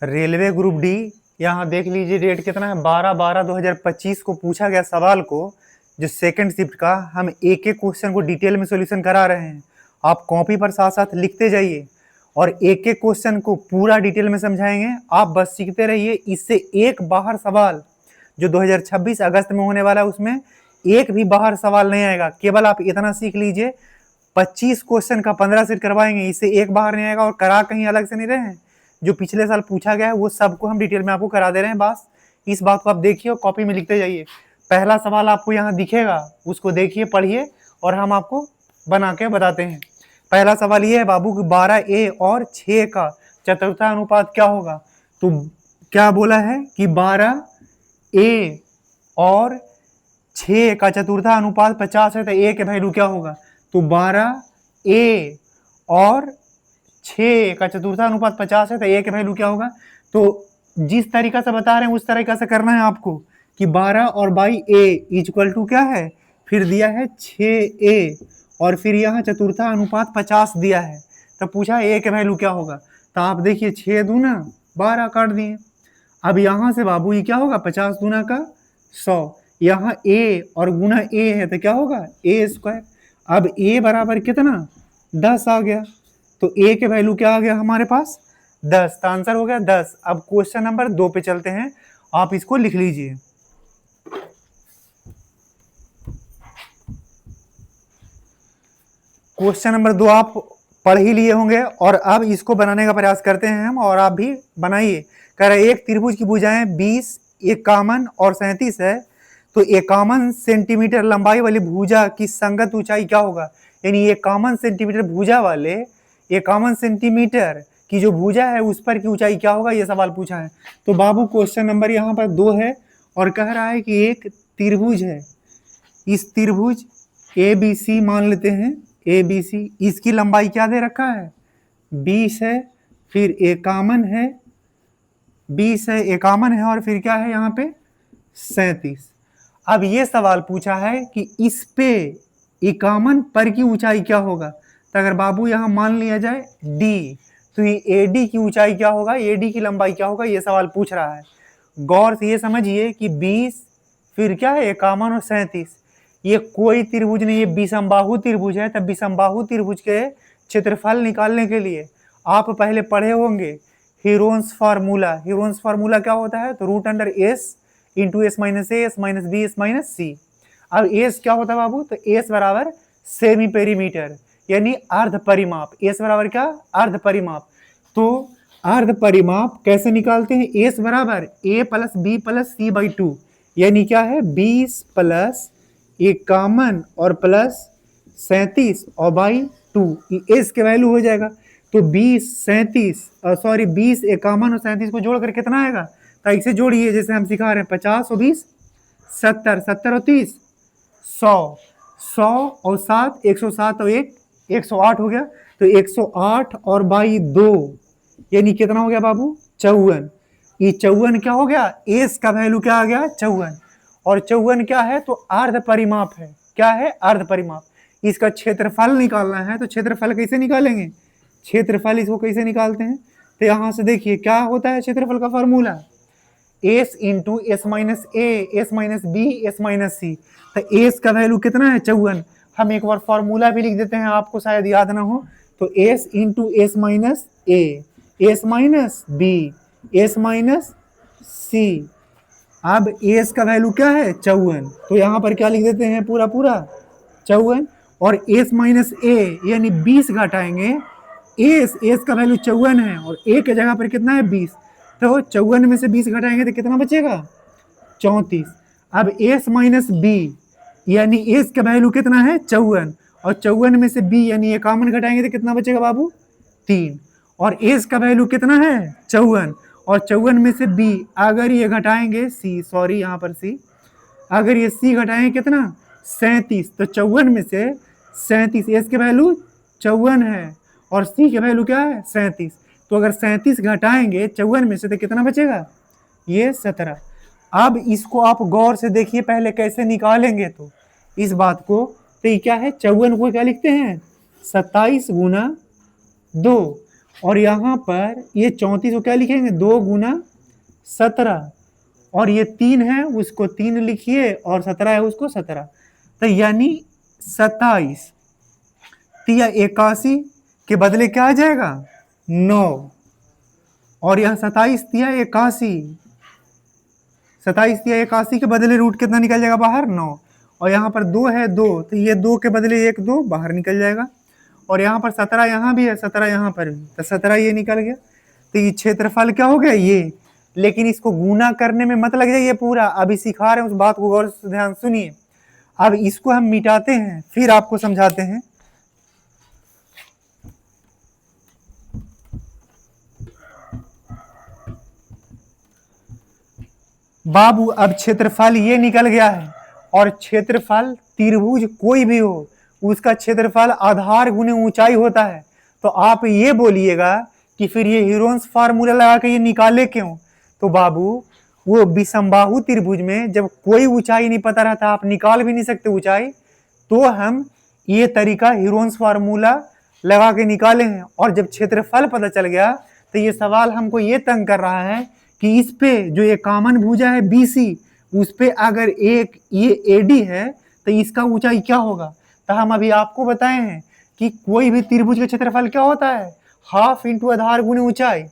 Railway group D, यहाँ देख लीजिए डेट कितना है 12/12/2025 को पूछा गया सवाल को, जो सेकंड शिफ्ट का। हम एक एक क्वेश्चन को डिटेल में सॉल्यूशन करा रहे हैं, आप कॉपी पर साथ साथ लिखते जाइए और एक एक क्वेश्चन को पूरा डिटेल में समझाएंगे। आप बस सीखते रहिए। इससे एक बाहर सवाल जो 2026 अगस्त में होने वाला है उसमें एक भी बाहर सवाल नहीं आएगा। केवल आप इतना सीख लीजिए, 25 क्वेश्चन का 15 सेट करवाएंगे, इससे एक बाहर नहीं आएगा। और करा कहीं अलग से नहीं रहे हैं, जो पिछले साल पूछा गया है वो सबको हम डिटेल में आपको करा दे रहे हैं। बस इस बात को आप देखिए और कॉपी में लिखते जाइए। पहला सवाल आपको यहाँ दिखेगा, उसको देखिए, पढ़िए और हम आपको बना के बताते हैं। पहला सवाल ये है बाबू कि 12a और 6 का चतुर्थानुपात क्या होगा। तो क्या बोला है कि 12a और 6 का चतुर्थानुपात 50 है, तो a के वैल्यू क्या होगा। तो 12a और 6 का चतुर्थानुपात 50 है, तो a के वैल्यू क्या होगा। तो जिस तरीका से बता रहे हैं उस तरीका से करना है आपको कि 12 और बाई a इक्वल टू क्या है, फिर दिया है 6a और फिर यहाँ चतुर्था अनुपात 50 दिया है। तो पूछा a के वैल्यू क्या होगा। तो आप देखिए 6 दूना 12 काट दिए। अब यहाँ से बाबू ये क्या होगा, 50 दूना का 100, यहाँ a और गुना a है तो क्या होगा a²। अब a बराबर कितना 10 आ गया, तो a के वैल्यू क्या आ गया हमारे पास 10, तो आंसर हो गया 10। अब क्वेश्चन नंबर 2 पे चलते हैं, आप इसको लिख लीजिए। क्वेश्चन नंबर 2 आप पढ़ ही लिए होंगे और अब इसको बनाने का प्रयास करते हैं हम, और आप भी बनाइए। कह रहे एक त्रिभुज की भुजाएं 20, 51 और 37 है, तो 51 सेंटीमीटर लंबाई वाली भुजा की संगत ऊंचाई क्या होगा। यानी 51 सेंटीमीटर भुजा वाले 51 सेंटीमीटर की जो भुजा है उस पर की ऊंचाई क्या होगा, ये सवाल पूछा है। तो बाबू क्वेश्चन नंबर यहाँ पर 2 है और कह रहा है कि एक त्रिभुज है, इस त्रिभुज ABC मान लेते हैं, ABC, इसकी लंबाई क्या दे रखा है 20 है, फिर 51 है, 20 है 51 है और फिर क्या है यहाँ पे 37। अब ये सवाल पूछा है कि इस पे 51 पर की ऊंचाई क्या होगा। तो अगर बाबू यहाँ मान लिया जाए D, तो ये AD की ऊंचाई क्या होगा, AD की लंबाई क्या होगा, ये सवाल पूछ रहा है। गौर से ये समझिए कि 20 फिर क्या है 51 और 37, ये कोई त्रिभुज नहीं, ये विषमबाहु त्रिभुज है। तब विषमबाहु त्रिभुज के क्षेत्रफल निकालने के लिए आप पहले पढ़े होंगे हीरोन्स फार्मूला। हीरोन्स फार्मूला क्या होता है, तो √S into S minus A, S minus B, S minus C। अब S क्या होता है बाबू, तो S बराबर सेमी पेरीमीटर, यानी अर्ध परिमाप। S बराबर क्या, अर्ध परिमाप। तो अर्ध परिमाप कैसे निकालते हैं, S बराबर A plus B plus C/2, यानी क्या है 20 प्लस 51 और प्लस 37 और बाई 2, एस के वैल्यू हो जाएगा। तो 20 37 सॉरी 20 51 और 37 को जोड़कर कितना आएगा, तो इसे जोड़िए जैसे हम सिखा रहे हैं, 50 और 20 70, 70 और 30 100, 100 और 7 107 और 1 108 हो गया। तो 108 और बाई 2 यानी कितना हो गया बाबू 54। ये 54 क्या हो गया, एस का वैल्यू क्या आ गया 54, और 54 क्या है, तो अर्ध परिमाप है। क्या है, अर्ध परिमाप। इसका क्षेत्रफल निकालना है, तो क्षेत्रफल कैसे निकालेंगे, क्षेत्रफल इसको कैसे निकालते हैं। तो यहां से देखिए क्या होता है क्षेत्रफल का formula, S into S minus A, S minus B, S minus C. तो एस का वैल्यू कितना है 54। हम एक बार फॉर्मूला भी लिख देते हैं, आपको शायद याद ना हो। तो S into S minus A, S minus B, S minus C. अब एस का वैल्यू क्या है 54, तो यहाँ पर क्या लिख देते हैं पूरा पूरा 54, और एस माइनस ए यानी 20 घटाएंगे, एस का वैल्यू 54 है और ए के जगह पर कितना है 20, तो 54 में से 20 घटाएंगे तो कितना बचेगा 34। अब एस माइनस बी यानी एस का वैल्यू कितना है 54, और 54 में से बी यानी 51 घटाएंगे तो कितना बचेगा बाबू 3, और एस का वैल्यू कितना है 54, और 54 में से बी अगर ये घटाएंगे सी, सॉरी यहाँ पर सी, अगर ये सी घटाएंगे कितना 37, तो 54 में से 37, एस के वैल्यू 54 है और सी के वैल्यू क्या है 37, तो अगर 37 घटाएंगे 54 में से तो कितना बचेगा ये 17। अब इसको आप गौर से देखिए पहले कैसे निकालेंगे, तो इस बात को, तो ये क्या है 54 को क्या लिखते हैं 27 गुना 2, और यहाँ पर ये 34 को क्या लिखेंगे, 2 गुना 17, और ये 3 है उसको 3 लिखिए, और 17 है उसको 17, तो यानी 27 तिया 81 के बदले क्या आ जाएगा, 9, और यहाँ 27 तिया 81, 27 तिया 81 के बदले रूट कितना निकल जाएगा बाहर, 9, और यहाँ पर 2 है 2, तो ये 2 के बदले 1 2 बाहर निकल जाएगा, और यहाँ पर 17 यहाँ भी है, 17 यहाँ पर भी, तो 17 ये निकल गया। तो ये क्षेत्रफल क्या हो गया ये, लेकिन इसको गुना करने में मत लग जाइए पूरा, अभी सिखा रहे हैं उस बात को गौर से ध्यान सुनिए। अब इसको हम मिटाते हैं फिर आपको समझाते हैं। बाबू अब क्षेत्रफल ये निकल गया है, और क्षेत्रफल त्रिभुज कोई भी हो उसका क्षेत्रफल आधार गुने ऊंचाई होता है। तो आप ये बोलिएगा कि फिर ये हीरोन्स फार्मूला लगा के ये निकाले क्यों, तो बाबू वो विषमबाहु त्रिभुज में जब कोई ऊंचाई नहीं पता रहता, आप निकाल भी नहीं सकते ऊंचाई, तो हम ये तरीका हीरोन्स फार्मूला लगा के निकाले हैं। और जब क्षेत्रफल पता चल गया तो ये सवाल हमको ये तंग कर रहा है कि इस पे जो ये कॉमन भुजा है BC, उस पे अगर एक ये AD है तो इसका ऊंचाई क्या होगा। तो हम अभी आपको बताए हैं कि कोई भी त्रिभुज का क्षेत्रफल क्या होता है, हाफ इंटू आधार गुने ऊंचाई,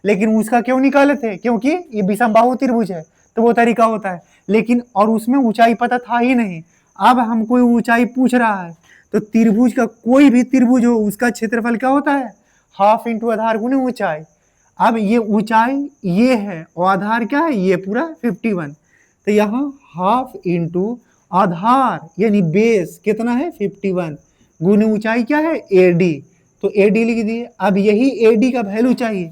लेकिन उसका क्यों निकाले थे, क्योंकि ये विषमबाहु त्रिभुज है तो वो तरीका होता है, लेकिन और उसमें ऊंचाई पता था ही नहीं। अब हमको ऊंचाई पूछ रहा है, तो त्रिभुज का कोई भी त्रिभुज हो उसका क्षेत्रफल क्या होता है, हाफ इंटू आधार गुने ऊंचाई। अब ये ऊंचाई ये है और आधार क्या है, ये पूरा 51, तो यहाँ हाफ इंटू आधार यानी बेस कितना है 51 गुने ऊंचाई क्या है AD, तो AD लिख दिए। अब यही AD का वैल्यू चाहिए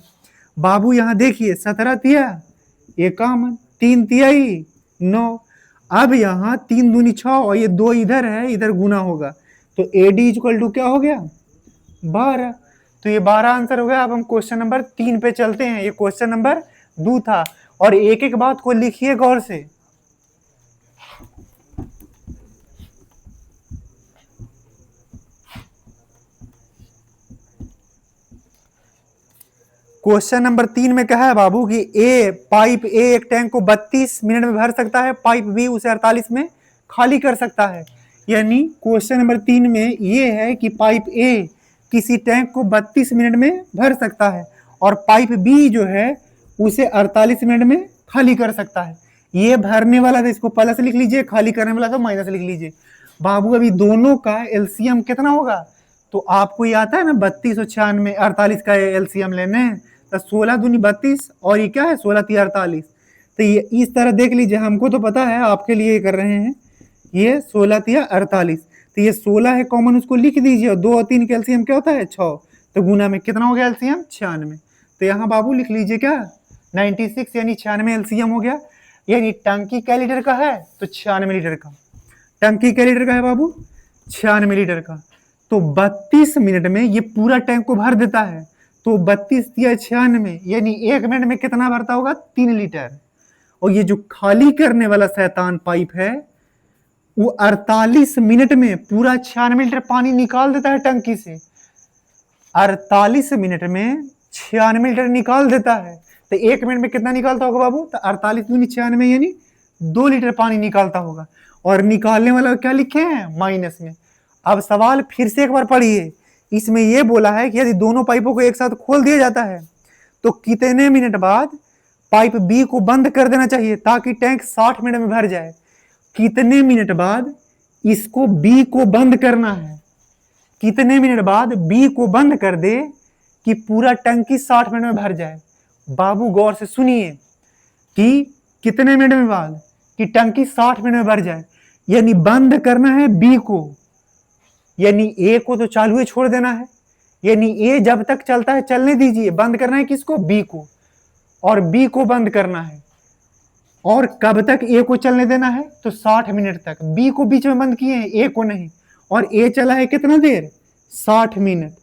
बाबू, यहाँ देखिए 17 तिया 51, 3 तियाई 9, अब यहाँ 3 दूनी 6 और ये 2 इधर है, इधर गुना होगा, तो AD इक्वल टू क्या हो गया 12, तो ये 12 आंसर हो गया। अब हम क्वेश्चन नंबर 3 पे चलते हैं, ये क्वेश्चन नंबर 2 था, और एक एक बात को लिखिए गौर से। क्वेश्चन नंबर 3 में क्या है बाबू कि पाइप ए एक टैंक को 32 मिनट में भर सकता है, पाइप बी उसे 48 में खाली कर सकता है। यानी क्वेश्चन नंबर 3 में ये है कि पाइप ए किसी टैंक को 32 मिनट में भर सकता है और पाइप बी जो है उसे 48 मिनट में खाली कर सकता है। ये भरने वाला था, इसको प्लस लिख लीजिए, खाली करने वाला तो माइनस लिख लीजिए। बाबू अभी दोनों का एलसीएम कितना होगा, तो आपको ये आता है ना 32 और 96, 48 का एलसीएम लेने, तो 16 दूनी 32 और ये क्या है 16 3 48, तो ये इस तरह देख लीजिए, हमको तो पता है आपके लिए कर रहे हैं, ये 16 3 48, तो ये 16 है कॉमन, उसको लिख दीजिए, और 2 और 3 का एलसीएम क्या होता है 6, तो गुना में कितना हो गया एलसीएम 96, तो यहाँ बाबू लिख लीजिए क्या 96 यानी 96 एलसीएम हो गया। यानी टंकी क्या लीटर का है, तो 96 लीटर का, टंकी क्या लीटर का है बाबू 96 लीटर का, तो 32 मिनट में ये पूरा टैंक को भर देता है, तो 32 या 96 यानी 1 मिनट में कितना भरता होगा 3 लीटर। और ये जो खाली करने वाला शैतान पाइप है वो 48 मिनट में पूरा 96 लीटर पानी निकाल देता है टंकी से, 48 मिनट में 96 लीटर निकाल देता है, तो 1 मिनट में कितना निकालता होगा बाबू, तो 48 दूनी 96 यानी 2 लीटर पानी निकालता होगा, और निकालने वाला क्या लिखे हैं माइनस में। अब सवाल फिर से एक बार पढ़िए, इसमें यह बोला है कि यदि दोनों पाइपों को एक साथ खोल दिया जाता है तो कितने मिनट बाद पाइप बी को बंद कर देना चाहिए ताकि टैंक 60 मिनट में भर जाए। कितने मिनट बाद इसको बी को बंद करना है, कितने मिनट बाद बी को बंद कर दे कि पूरा टंकी 60 मिनट में भर जाए। बाबू गौर से सुनिए कि कितने मिनट में बाद कि टंकी 60 मिनट में भर जाए, यानी बंद करना है बी को, यानी ए को तो चालू ही छोड़ देना है, यानी ए जब तक चलता है चलने दीजिए, बंद करना है किसको बी को, और बी को बंद करना है, और कब तक ए को चलने देना है तो 60 मिनट तक। बी को बीच में बंद किए हैं, ए को नहीं, और ए चला है कितना देर 60 मिनट,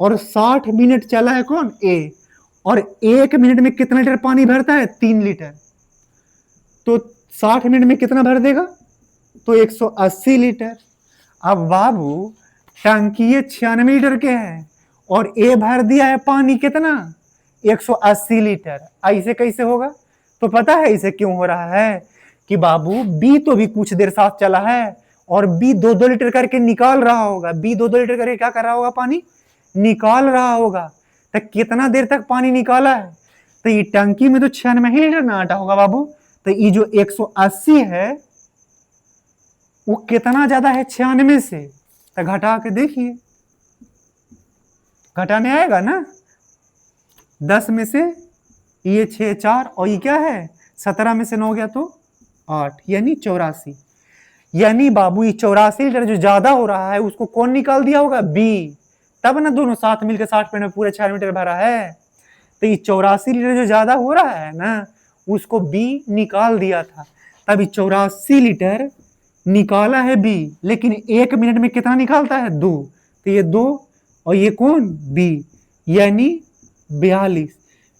और 60 मिनट चला है कौन ए, और 1 मिनट में कितना लीटर पानी भरता है 3 लीटर, तो 60 मिनट में कितना भर देगा तो 180 लीटर। अब बाबू टंकी 96 लीटर के हैं और ए भर दिया है पानी कितना 180 लीटर। ऐसे कैसे होगा? तो पता है इसे क्यों हो रहा है कि बाबू बी तो भी कुछ देर साथ चला है और बी 2-2 लीटर करके निकाल रहा होगा। बी 2-2 लीटर करके क्या कर रहा होगा? पानी निकाल रहा होगा। तो कितना देर तक पानी निकाला है? तो ये टंकी में तो 96 ही लीटर ना आता होगा बाबू। तो ये जो 180 है वो कितना ज्यादा है 96 से? तो घटा के देखिए, घटाने आएगा ना। 10 में से ये 6 4 और ये क्या है 17 में से 9 गया तो 8 यानी 84। यानी बाबू ये 84 लीटर जो ज्यादा हो रहा है उसको कौन निकाल दिया होगा? बी। तब ना दोनों साथ मिलकर 60 मिनट में पूरे 6 लीटर भरा है। तो ये 84 लीटर जो ज्यादा हो रहा है ना उसको बी निकाल दिया था। तब ये 84 लीटर निकाला है बी, लेकिन 1 मिनट में कितना निकालता है? 2। तो ये 2 और ये कौन? बी, यानी 42।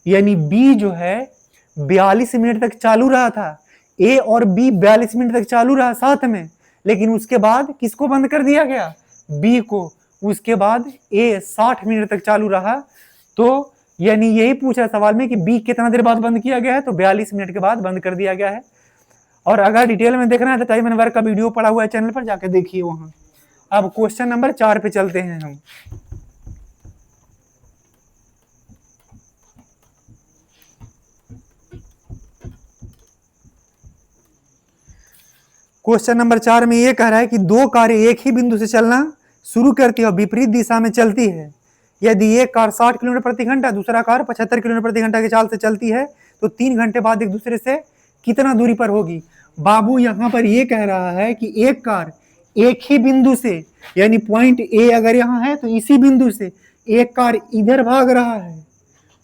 यानी बी जो है 42 मिनट तक चालू रहा था। ए और बी 42 मिनट तक चालू रहा साथ में, लेकिन उसके बाद किसको बंद कर दिया गया? बी को। उसके बाद ए 60 मिनट तक चालू रहा। तो यानी यही पूछा सवाल में कि बी कितना देर बाद बंद किया गया है? तो 42 मिनट के बाद बंद कर दिया गया है। और अगर डिटेल में देखना है तो टाइम एंड वर्क का वीडियो पड़ा हुआ है चैनल पर, जाके देखिए वहां। अब क्वेश्चन नंबर 4 पे चलते हैं हम। क्वेश्चन नंबर 4 में ये कह रहा है कि दो कारें एक ही बिंदु से चलना शुरू करती है और विपरीत दिशा में चलती है। यदि एक कार 60 किलोमीटर प्रति घंटा, दूसरा कार 75 किलोमीटर प्रति घंटा की चाल से चलती है तो 3 घंटे बाद एक दूसरे से कितना दूरी पर होगी? बाबू यहाँ पर ये कह रहा है कि एक कार एक ही बिंदु से, यानी पॉइंट ए अगर यहाँ है तो इसी बिंदु से एक कार इधर भाग रहा है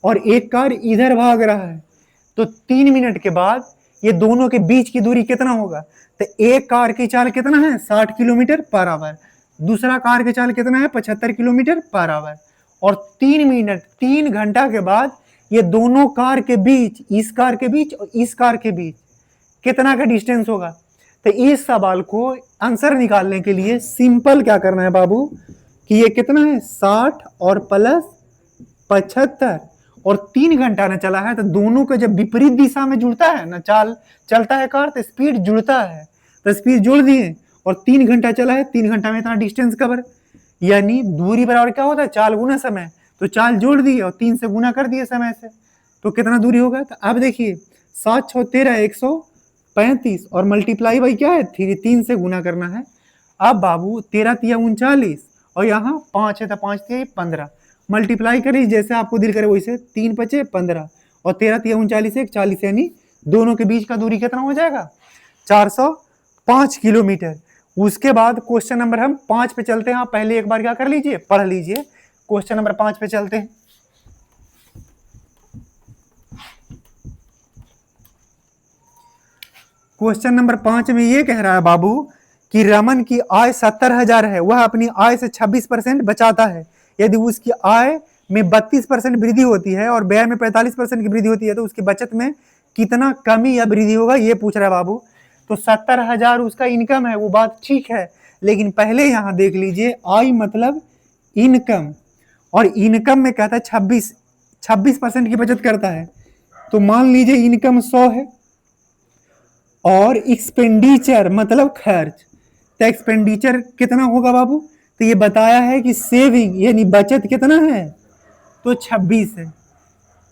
और एक कार इधर भाग रहा है। तो 3 मिनट के बाद ये दोनों के बीच की दूरी कितना होगा? तो एक कार की चाल कितना है? 60 किलोमीटर पर आवर। दूसरा कार की चाल कितना है? 75 किलोमीटर पर आवर। और 3 मिनट 3 घंटा के बाद ये दोनों कार के बीच, इस कार के बीच और इस कार के बीच कितना का डिस्टेंस होगा? तो इस सवाल को आंसर निकालने के लिए सिंपल क्या करना है बाबू कि ये कितना है 60 और प्लस 75 और 3 घंटा ना चला है। तो दोनों को जब विपरीत दिशा में जुड़ता है ना, चाल चलता है कार, तो स्पीड जुड़ता है। तो स्पीड जोड़ दिए और 3 घंटा चला है, 3 घंटा में इतना डिस्टेंस कवर, यानी दूरी बराबर क्या होता है? चाल गुना समय। तो चाल जोड़ दिए और 3 से गुना कर दिए समय से, तो कितना दूरी होगा? तो अब देखिए 7 6 13 135 और मल्टीप्लाई बाई क्या है 3 से गुना करना है। अब बाबू 13 तिया 39 और यहाँ 5 है तो 5 तिया 15, मल्टीप्लाई करिए जैसे आपको दिल करे वैसे। 3 5 15 और 13 तिया 39 1 40, यानी दोनों के बीच का दूरी कितना हो जाएगा? 405 किलोमीटर। उसके बाद क्वेश्चन नंबर हम 5 पे चलते हैं। आप पहले एक बार क्या कर लीजिए, पढ़ लीजिए। क्वेश्चन नंबर 5 पे चलते हैं। क्वेश्चन नंबर 5 में ये कह रहा है बाबू कि रमन की आय 70,000 है, वह अपनी आय से 26% बचाता है। यदि उसकी आय में 32% वृद्धि होती है और व्यय में 45% की वृद्धि होती है तो उसकी बचत में कितना कमी या वृद्धि होगा, ये पूछ रहा है बाबू। तो 70,000 उसका इनकम है, वो बात ठीक है, लेकिन पहले यहां देख लीजिए आय मतलब इनकम, और इनकम में कहता है 26% की बचत करता है। तो मान लीजिए इनकम 100 है और एक्सपेंडिचर मतलब खर्च, तो एक्सपेंडिचर कितना होगा बाबू? तो ये बताया है कि सेविंग यानी बचत कितना है? तो 26 है।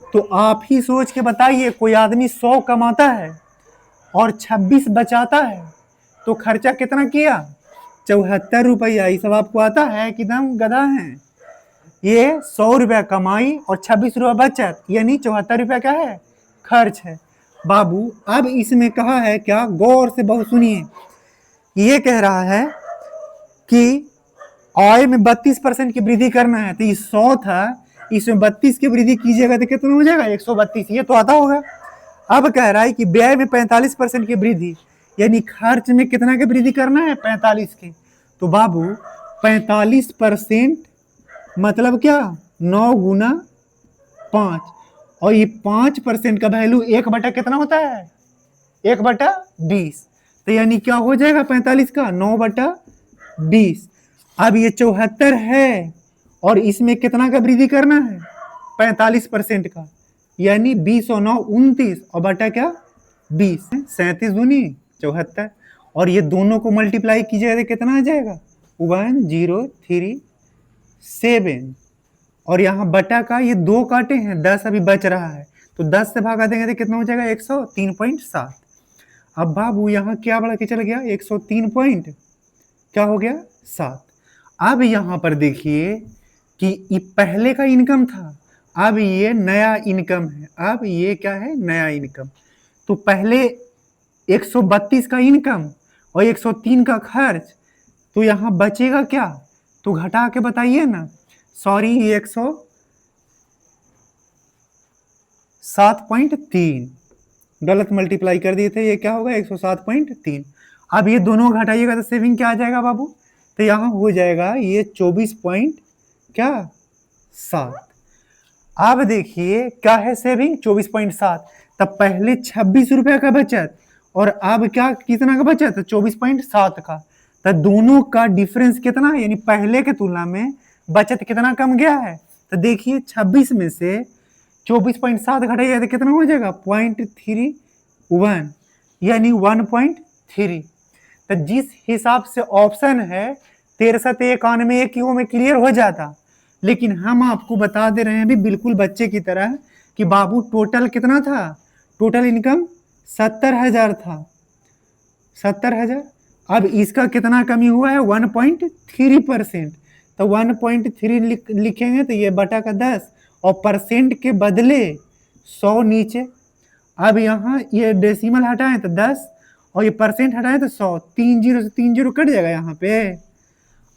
तो आप ही सोच के बताइए, कोई आदमी 100 कमाता है और 26 बचाता है तो खर्चा कितना किया? 74 रुपया। ये सब आपको आता है कि एकदम गधा है? ये 100 रुपया कमाई और 26 रुपया बचत, यानी 74 रुपया क्या है? खर्च है बाबू। अब इसमें कहा है क्या, गौर से बहुत सुनिए। ये कह रहा है कि आय में 32% की वृद्धि करना है। तो ये 100 था, इसमें 32 की वृद्धि कीजिएगा तो कितना हो जाएगा? 132। ये तो आता होगा। अब कह रहा है कि व्यय में 45% की वृद्धि, यानी खर्च में कितना की वृद्धि करना है? 45 की। तो बाबू 45% मतलब क्या? 9 गुना 5, और ये 5% का वैल्यू 1 बटा कितना होता है? 1 बटा 20। तो यानी क्या हो जाएगा 45 का? 9 बटा 20। अब ये 74 है और इसमें कितना का वृद्धि करना है, 45% का, यानी 20 और 9 29 और बटा क्या 20, 37 दूनी 74। और ये दोनों को मल्टीप्लाई कीजिएगा तो कितना आ जाएगा 1037। और यहाँ बटा का ये 2 काटे हैं, 10 अभी बच रहा है, तो 10 से भागा देंगे तो कितना हो जाएगा 103.7। अब बाबू यहाँ क्या बढ़ा के चल गया 103 पॉइंट क्या हो गया 7। अब यहाँ पर देखिए कि ये पहले का इनकम था, अब ये नया इनकम है, अब ये क्या है नया इनकम। तो पहले 132 का इनकम और 103 का खर्च, तो यहाँ बचेगा क्या, तो घटा के बताइए ना। सॉरी ये 107.3 गलत मल्टीप्लाई कर दिए थे, ये क्या होगा 107.3। अब ये दोनों घटाइएगा तो सेविंग क्या आ जाएगा बाबू, तो यहाँ हो जाएगा ये 24.7। अब देखिए क्या है सेविंग 24.7, तब पहले 26 रुपए का बचत और अब क्या कितना का बचत 24.7 का, तो दोनों का डिफरेंस कितना, यानी पहले के तुलना में बचत कितना कम गया है। तो देखिए 26 में से 24.7 घटाइए तो कितना हो जाएगा 0.31, यानी 1.3। तो जिस हिसाब से ऑप्शन है 6391 में क्लियर हो जाता, लेकिन हम आपको बता दे रहे हैं भी बिल्कुल बच्चे की तरह कि बाबू टोटल कितना था, टोटल इनकम 70,000 था, 70,000। अब इसका कितना कमी हुआ है 1.3%, तो 1.3 लिखेंगे तो ये बटा का 10 और परसेंट के बदले 100 नीचे। अब यहाँ ये डेसिमल हटाएं तो 10 और ये परसेंट हटाएं तो 100, 3 जीरो से 3 जीरो कट जाएगा यहाँ पे।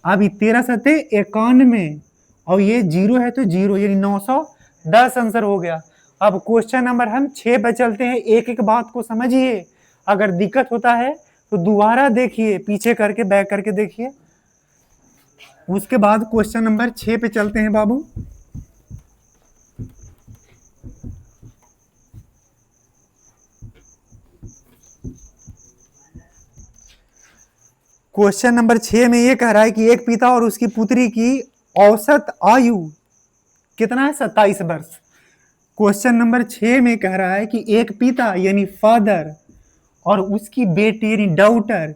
अब 1391 और ये जीरो है तो जीरो, यानी 910 आंसर हो गया। अब क्वेश्चन नंबर हम 6 पे चलते हैं, एक एक बात को समझिए, अगर दिक्कत होता है तो दोबारा देखिए, पीछे करके बैक करके देखिए, उसके बाद क्वेश्चन नंबर 6 पे चलते हैं बाबू। क्वेश्चन नंबर 6 में ये कह रहा है कि एक पिता और उसकी पुत्री की औसत आयु कितना है 27 वर्ष। क्वेश्चन नंबर 6 में कह रहा है कि एक पिता यानी फादर और उसकी बेटी यानी डॉटर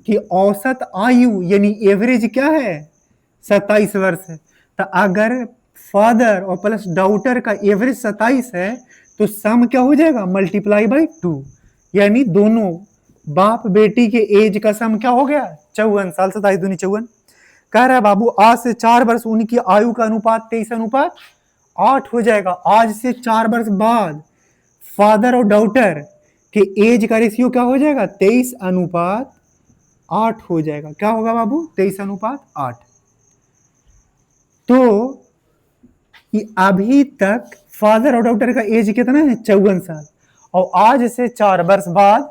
की औसत आयु यानी एवरेज क्या है 27 वर्ष है। तो अगर फादर और प्लस डॉटर का एवरेज 27 है तो सम क्या हो जाएगा मल्टीप्लाई बाई 2, यानी दोनों बाप बेटी के एज का सम क्या हो गया 54 साल, 27 दूनी 54। कह रहा है बाबू आज से 4 वर्ष उनकी आयु का अनुपात 23:8 हो जाएगा। आज से 4 वर्ष बाद फादर और डॉटर के एज का रेशियो क्या हो जाएगा 23:8 हो जाएगा। क्या होगा बाबू 23:8। तो अभी तक फादर और डॉटर का एज कितना है 54 साल, और आज से 4 वर्ष बाद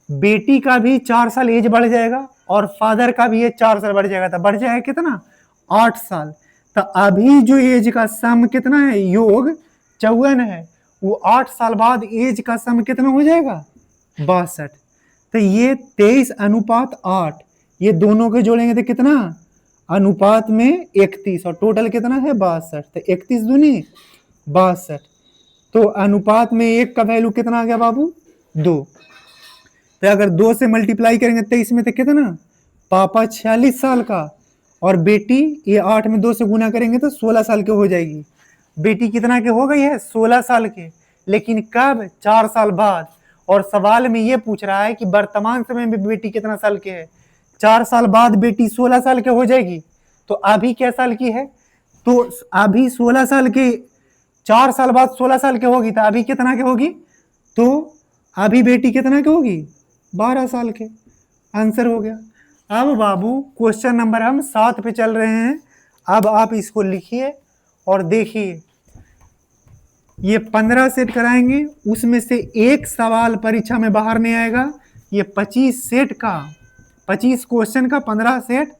बेटी का भी 4 साल एज बढ़ जाएगा और फादर का भी एज 4 साल बढ़ जाएगा, तो बढ़ जाएगा कितना 8 साल। तो अभी जो एज का सम कितना है योग 54 है, वो 8 साल बाद एज का सम कितना हो जाएगा 62। तो ये 23:8, ये दोनों के जोड़ेंगे तो कितना अनुपात में 31 और टोटल कितना है 62, तो 31 दूनी 62। तो अनुपात में 1 का वैल्यू कितना आ गया बाबू 2। तो अगर 2 से मल्टीप्लाई करेंगे 23 में तो कितना पापा 46 साल का, और बेटी ये 8 में 2 से गुना करेंगे तो 16 साल के हो जाएगी। बेटी कितना के हो गई है 16 साल के, लेकिन कब 4 साल बाद। और सवाल में ये पूछ रहा है कि वर्तमान समय में बेटी कितना साल के है, 4 साल बाद बेटी 16 साल के हो जाएगी। तो अभी क्या साल की है, तो अभी 16 साल के, 4 साल बाद 16 साल के होगी, तो अभी कितना के होगी, तो अभी बेटी कितना के होगी 12 साल के। आंसर हो गया। अब बाबू क्वेश्चन नंबर हम 7 पे चल रहे हैं। अब आप इसको लिखिए और देखिए, ये 15 सेट कराएंगे, उसमें से एक सवाल परीक्षा में बाहर नहीं आएगा। ये 25 सेट का 25 क्वेश्चन का 15 सेट,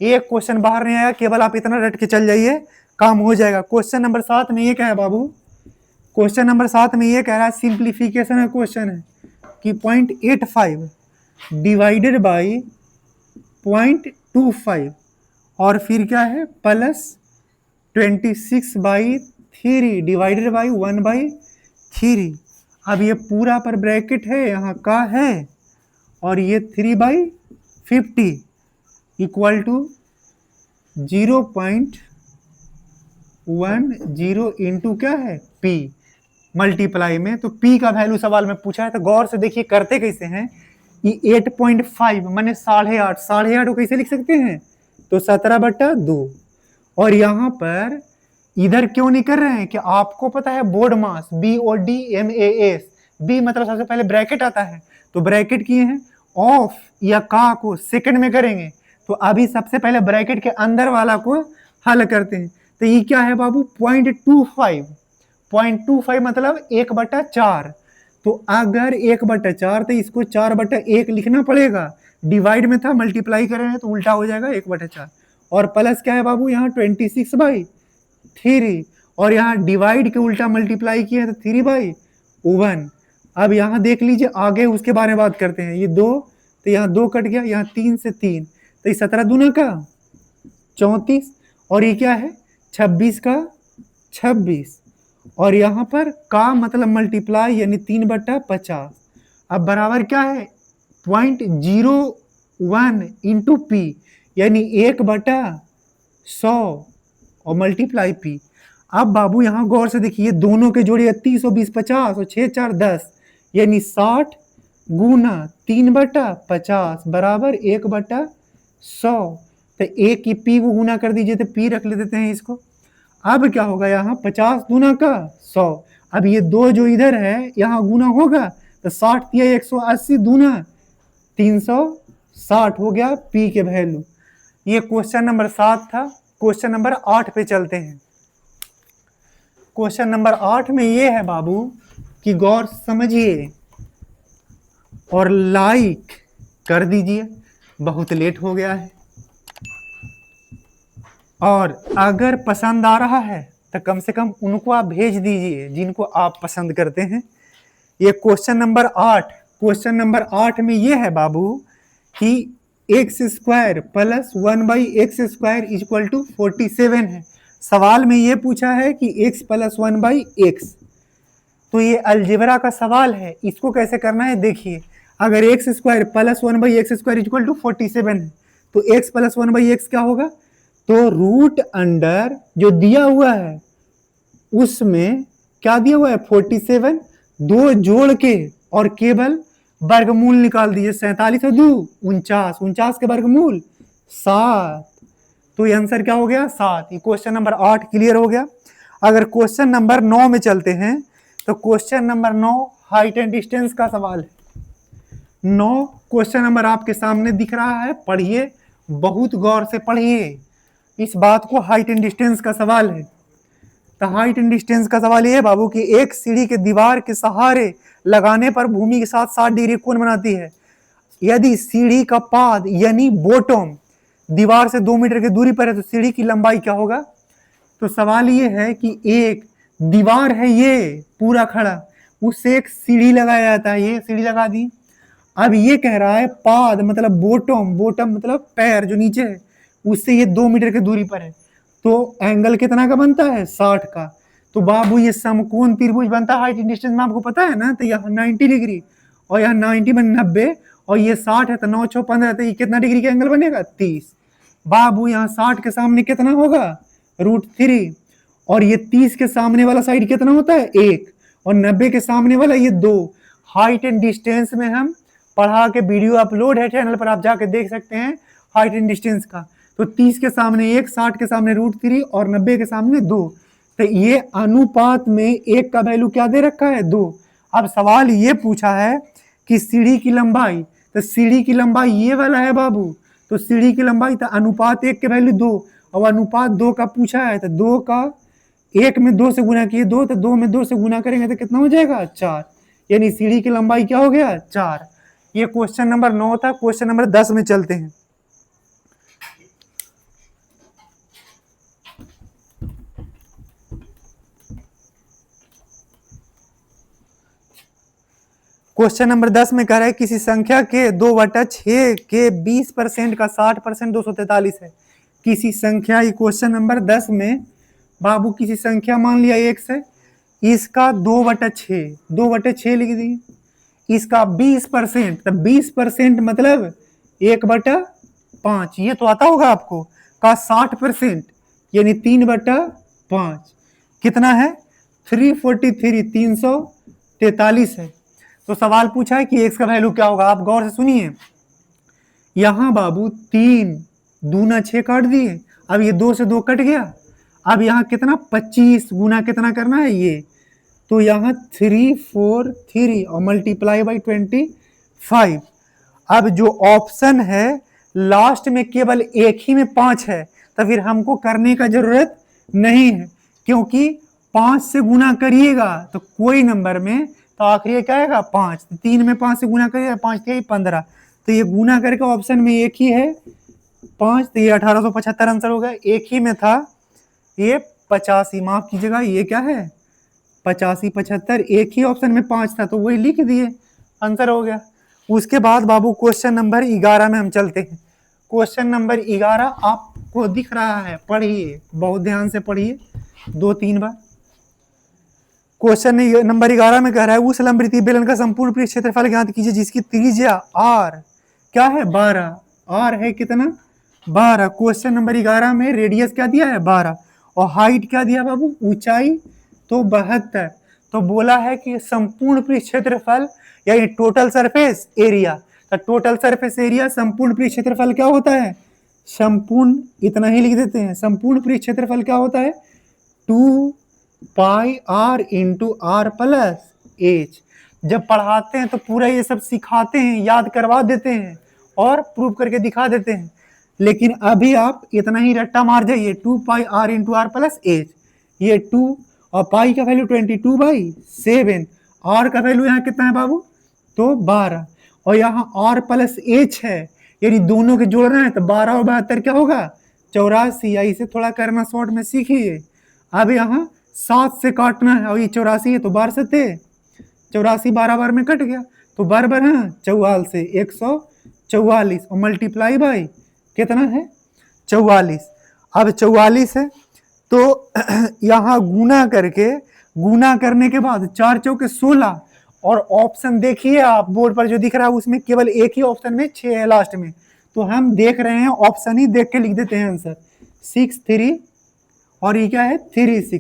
एक क्वेश्चन बाहर नहीं आएगा। केवल आप इतना रट के चल जाइए, काम हो जाएगा। क्वेश्चन नंबर 7 में ये क्या है बाबू, क्वेश्चन नंबर 7 में ये कह रहा है सिंप्लीफिकेशन का क्वेश्चन है कि 0.85 डिवाइडेड बाई 0.25 और फिर क्या है प्लस 26/3 डिवाइडेड बाई 1/3। अब ये पूरा पर ब्रैकेट है यहाँ का है और ये 3/50 इक्वल टू 0.10 इंटू क्या है P मल्टीप्लाई में। तो P का वैल्यू सवाल में पूछा है, तो गौर से देखिए करते कैसे हैं। ये 8.5 माने 8.5, 8.5 को कैसे लिख सकते हैं, तो 17/2। और यहाँ पर इधर क्यों नहीं कर रहे हैं कि आपको पता है बोर्ड मास BODMAS, बी मतलब सबसे पहले ब्रैकेट आता है, तो ब्रैकेट किए हैं। ऑफ या का को सेकंड में करेंगे, तो अभी सबसे पहले ब्रैकेट के अंदर वाला को हल करते हैं। तो ये क्या है बाबू 0.25 मतलब 1/4। तो अगर 1/4 तो इसको 4/1 लिखना पड़ेगा, डिवाइड में था मल्टीप्लाई करेंगे तो उल्टा हो जाएगा 1/4। और प्लस क्या है बाबू यहाँ 26/3 और यहाँ डिवाइड के उल्टा मल्टीप्लाई किया है तो 3/1। अब यहाँ देख लीजिए आगे उसके बारे में बात करते हैं। ये 2 तो यहाँ 2 कट गया, यहाँ 3 से 3 तो ये 17 दूना का 34 और ये क्या है 26 का 26 और यहाँ पर का मतलब मल्टीप्लाई यानी 3/50। अब बराबर क्या है 0.01 इंटू पी यानी 1/100 और मल्टीप्लाई पी। अब बाबू यहाँ गौर से देखिए दोनों के जोड़े 30 और 20 50 और 6 4 10 यानी 60 गुना 3/50 बराबर 1/100। तो एक की पी को गुना कर दीजिए तो पी रख ले देते हैं इसको। अब क्या होगा यहाँ 50 दूना का 100। अब ये 2 जो इधर है यहाँ गुना होगा तो 60 दिया 180 दूना 360 हो गया पी के वैल्यू। ये क्वेश्चन नंबर 7 था। क्वेश्चन नंबर 8 पे चलते हैं। क्वेश्चन नंबर 8 में ये है बाबू कि गौर समझिए और लाइक कर दीजिए, बहुत लेट हो गया है। और अगर पसंद आ रहा है तो कम से कम उनको आप भेज दीजिए जिनको आप पसंद करते हैं। ये क्वेश्चन नंबर 8, क्वेश्चन नंबर 8 में ये है बाबू कि x² plus 1/x² equal to 47 है। सवाल में ये पूछा है कि x प्लस 1/x, तो ये अलजेब्रा का सवाल है। इसको कैसे करना है देखिए, अगर x² plus 1/x² equal to 47 है तो x प्लस 1/x क्या होगा, तो रूट अंडर जो दिया हुआ है उसमें क्या दिया हुआ है 47, 2 जोड़ के और केवल वर्गमूल निकाल दीजिए। 47 और 2 49, 49 के वर्गमूल 7, तो ये आंसर क्या हो गया 7। ये क्वेश्चन नंबर 8 क्लियर हो गया। अगर क्वेश्चन नंबर 9 में चलते हैं तो question number 9 height and distance का सवाल है। 9 क्वेश्चन नंबर आपके सामने दिख रहा है, पढ़िए, बहुत गौर से पढ़िए इस बात को। हाइट एंड डिस्टेंस का सवाल है। तो हाइट एंड डिस्टेंस का सवाल ये है बाबू कि एक सीढ़ी के दीवार के सहारे लगाने पर भूमि के साथ 60 डिग्री कोण बनाती है। यदि सीढ़ी का पाद यानी बॉटम दीवार से 2 मीटर की दूरी पर है तो सीढ़ी की लंबाई क्या होगा। तो सवाल ये है कि एक दीवार है ये पूरा खड़ा, उससे एक सीढ़ी लगाया जाता है, ये सीढ़ी लगा दी। अब ये कह रहा है पाद मतलब बॉटम, बॉटम मतलब पैर जो नीचे है, उससे ये 2 मीटर की दूरी पर है, तो एंगल कितना का बनता है 60 का। तो बाबू ये समकोण त्रिभुज बनता है हाइट एंड डिस्टेंस में, आपको पता है ना। तो यहाँ 90 डिग्री और यहाँ 90 में 90 और ये 60 है तो 9 6 15, तो ये कितना डिग्री का एंगल बनेगा 30। बाबू यहाँ 60 के सामने कितना होगा √3 और ये 30 के सामने वाला साइड कितना होता है 1 और 90 के सामने वाला ये 2। हाइट एंड डिस्टेंस में हम पढ़ा के वीडियो अपलोड है चैनल पर, आप जाके देख सकते हैं हाइट एंड डिस्टेंस का। तो 30 के सामने 1, 60 के सामने √3 और 90 के सामने 2। तो ये अनुपात में 1 का वैल्यू क्या दे रखा है 2। अब सवाल ये पूछा है कि सीढ़ी की लंबाई, तो सीढ़ी की लंबाई ये वाला है बाबू, तो सीढ़ी की लंबाई तो अनुपात 1 के वैल्यू 2 और अनुपात 2 का पूछा है तो 2 का 1 में 2 से गुना किए 2, तो 2 में 2 से गुना करेंगे तो कितना हो जाएगा 4, यानी सीढ़ी की लंबाई क्या हो गया 4। ये क्वेश्चन नंबर 9 था। क्वेश्चन नंबर 10 में चलते हैं। क्वेश्चन नंबर 10 में कह रहा है किसी संख्या के 2/6 के 20% का 60% 243 है। किसी संख्या, ये क्वेश्चन नंबर 10 में बाबू किसी संख्या मान लिया x है, इसका 2/6, 2/6 लिख दी, इसका 20%, तब 20% मतलब 1/5, ये तो आता होगा आपको, का 60% यानी 3/5 कितना है 343, 343 है। तो सवाल पूछा है कि x का वैल्यू क्या होगा, आप गौर से सुनिए। यहां बाबू 3 दूना 6 काट दिए, अब ये 2 से 2 कट गया, अब यहाँ कितना 25 गुना कितना करना है ये, तो यहाँ 343 और मल्टीप्लाई बाई 25। अब जो ऑप्शन है लास्ट में केवल एक ही में 5 है, तो फिर हमको करने का जरूरत नहीं है, क्योंकि 5 से गुना करिएगा तो कोई नंबर में तो आखिरी क्या आएगा 5, 3 में 5 से गुना करिएगा 5 के 15, तो ये गुना करके ऑप्शन में एक ही है 5, तो ये 1875 आंसर हो गया। एक ही में था ये 85, माफ कीजिएगा ये क्या है 85, 75, एक ही ऑप्शन में 5 था तो वही लिख दिए, आंसर हो गया। उसके बाद बाबू क्वेश्चन नंबर 11 में हम चलते हैं। क्वेश्चन नंबर 11 आपको दिख रहा है, पढ़िए बहुत ध्यान से पढ़िए 2-3 बार। क्वेश्चन नंबर 11 में कह रहा है उस लंबवृत्तीय बेलन का संपूर्ण पृष्ठ क्षेत्रफल ज्ञात कीजिए जिसकी त्रिज्या r क्या है 12, r है कितना 12। क्वेश्चन नंबर 11 में रेडियस क्या दिया है 12 और हाइट क्या दिया बाबू ऊंचाई तो 72। तो बोला है कि संपूर्ण पृष्ठ क्षेत्रफल यानी टोटल सरफेस एरिया, तो टोटल सरफेस एरिया संपूर्ण पृष्ठ क्षेत्रफल क्या होता है, संपूर्ण इतना ही लिख देते हैं, संपूर्ण पृष्ठ क्षेत्रफल क्या होता है 2 पाई r into r plus h। जब पढ़ाते हैं तो पूरा ये सब सिखाते हैं, याद करवा देते हैं और प्रूव करके दिखा देते हैं, लेकिन अभी आप इतना ही रट्टा मार जाइए 2 पाई r into r plus h, ये 2 और पाई का वैल्यू 22/7, r का वैल्यू यहाँ कितना है बाबू तो 12 और यहाँ r प्लस h है, यानी दोनों के जोड़ना है तो 12 और 72 क्या होगा 84, या इसे थोड़ा करना शॉर्ट में सीखिए। अब यहाँ 7 से काटना है और ये 84 है तो 12 से 84, 12 बार में कट गया तो बार बार हाँ 44 से 144 और मल्टीप्लाई बाई कितना है 44। अब 44 है तो यहाँ गुना करने के बाद 4 चौके 16 और ऑप्शन देखिए आप बोर्ड पर जो दिख रहा है उसमें केवल एक ही ऑप्शन में 6 है लास्ट में, तो हम देख रहे हैं ऑप्शन ही देख के लिख देते हैं आंसर 6 3 और ये क्या है 3 6,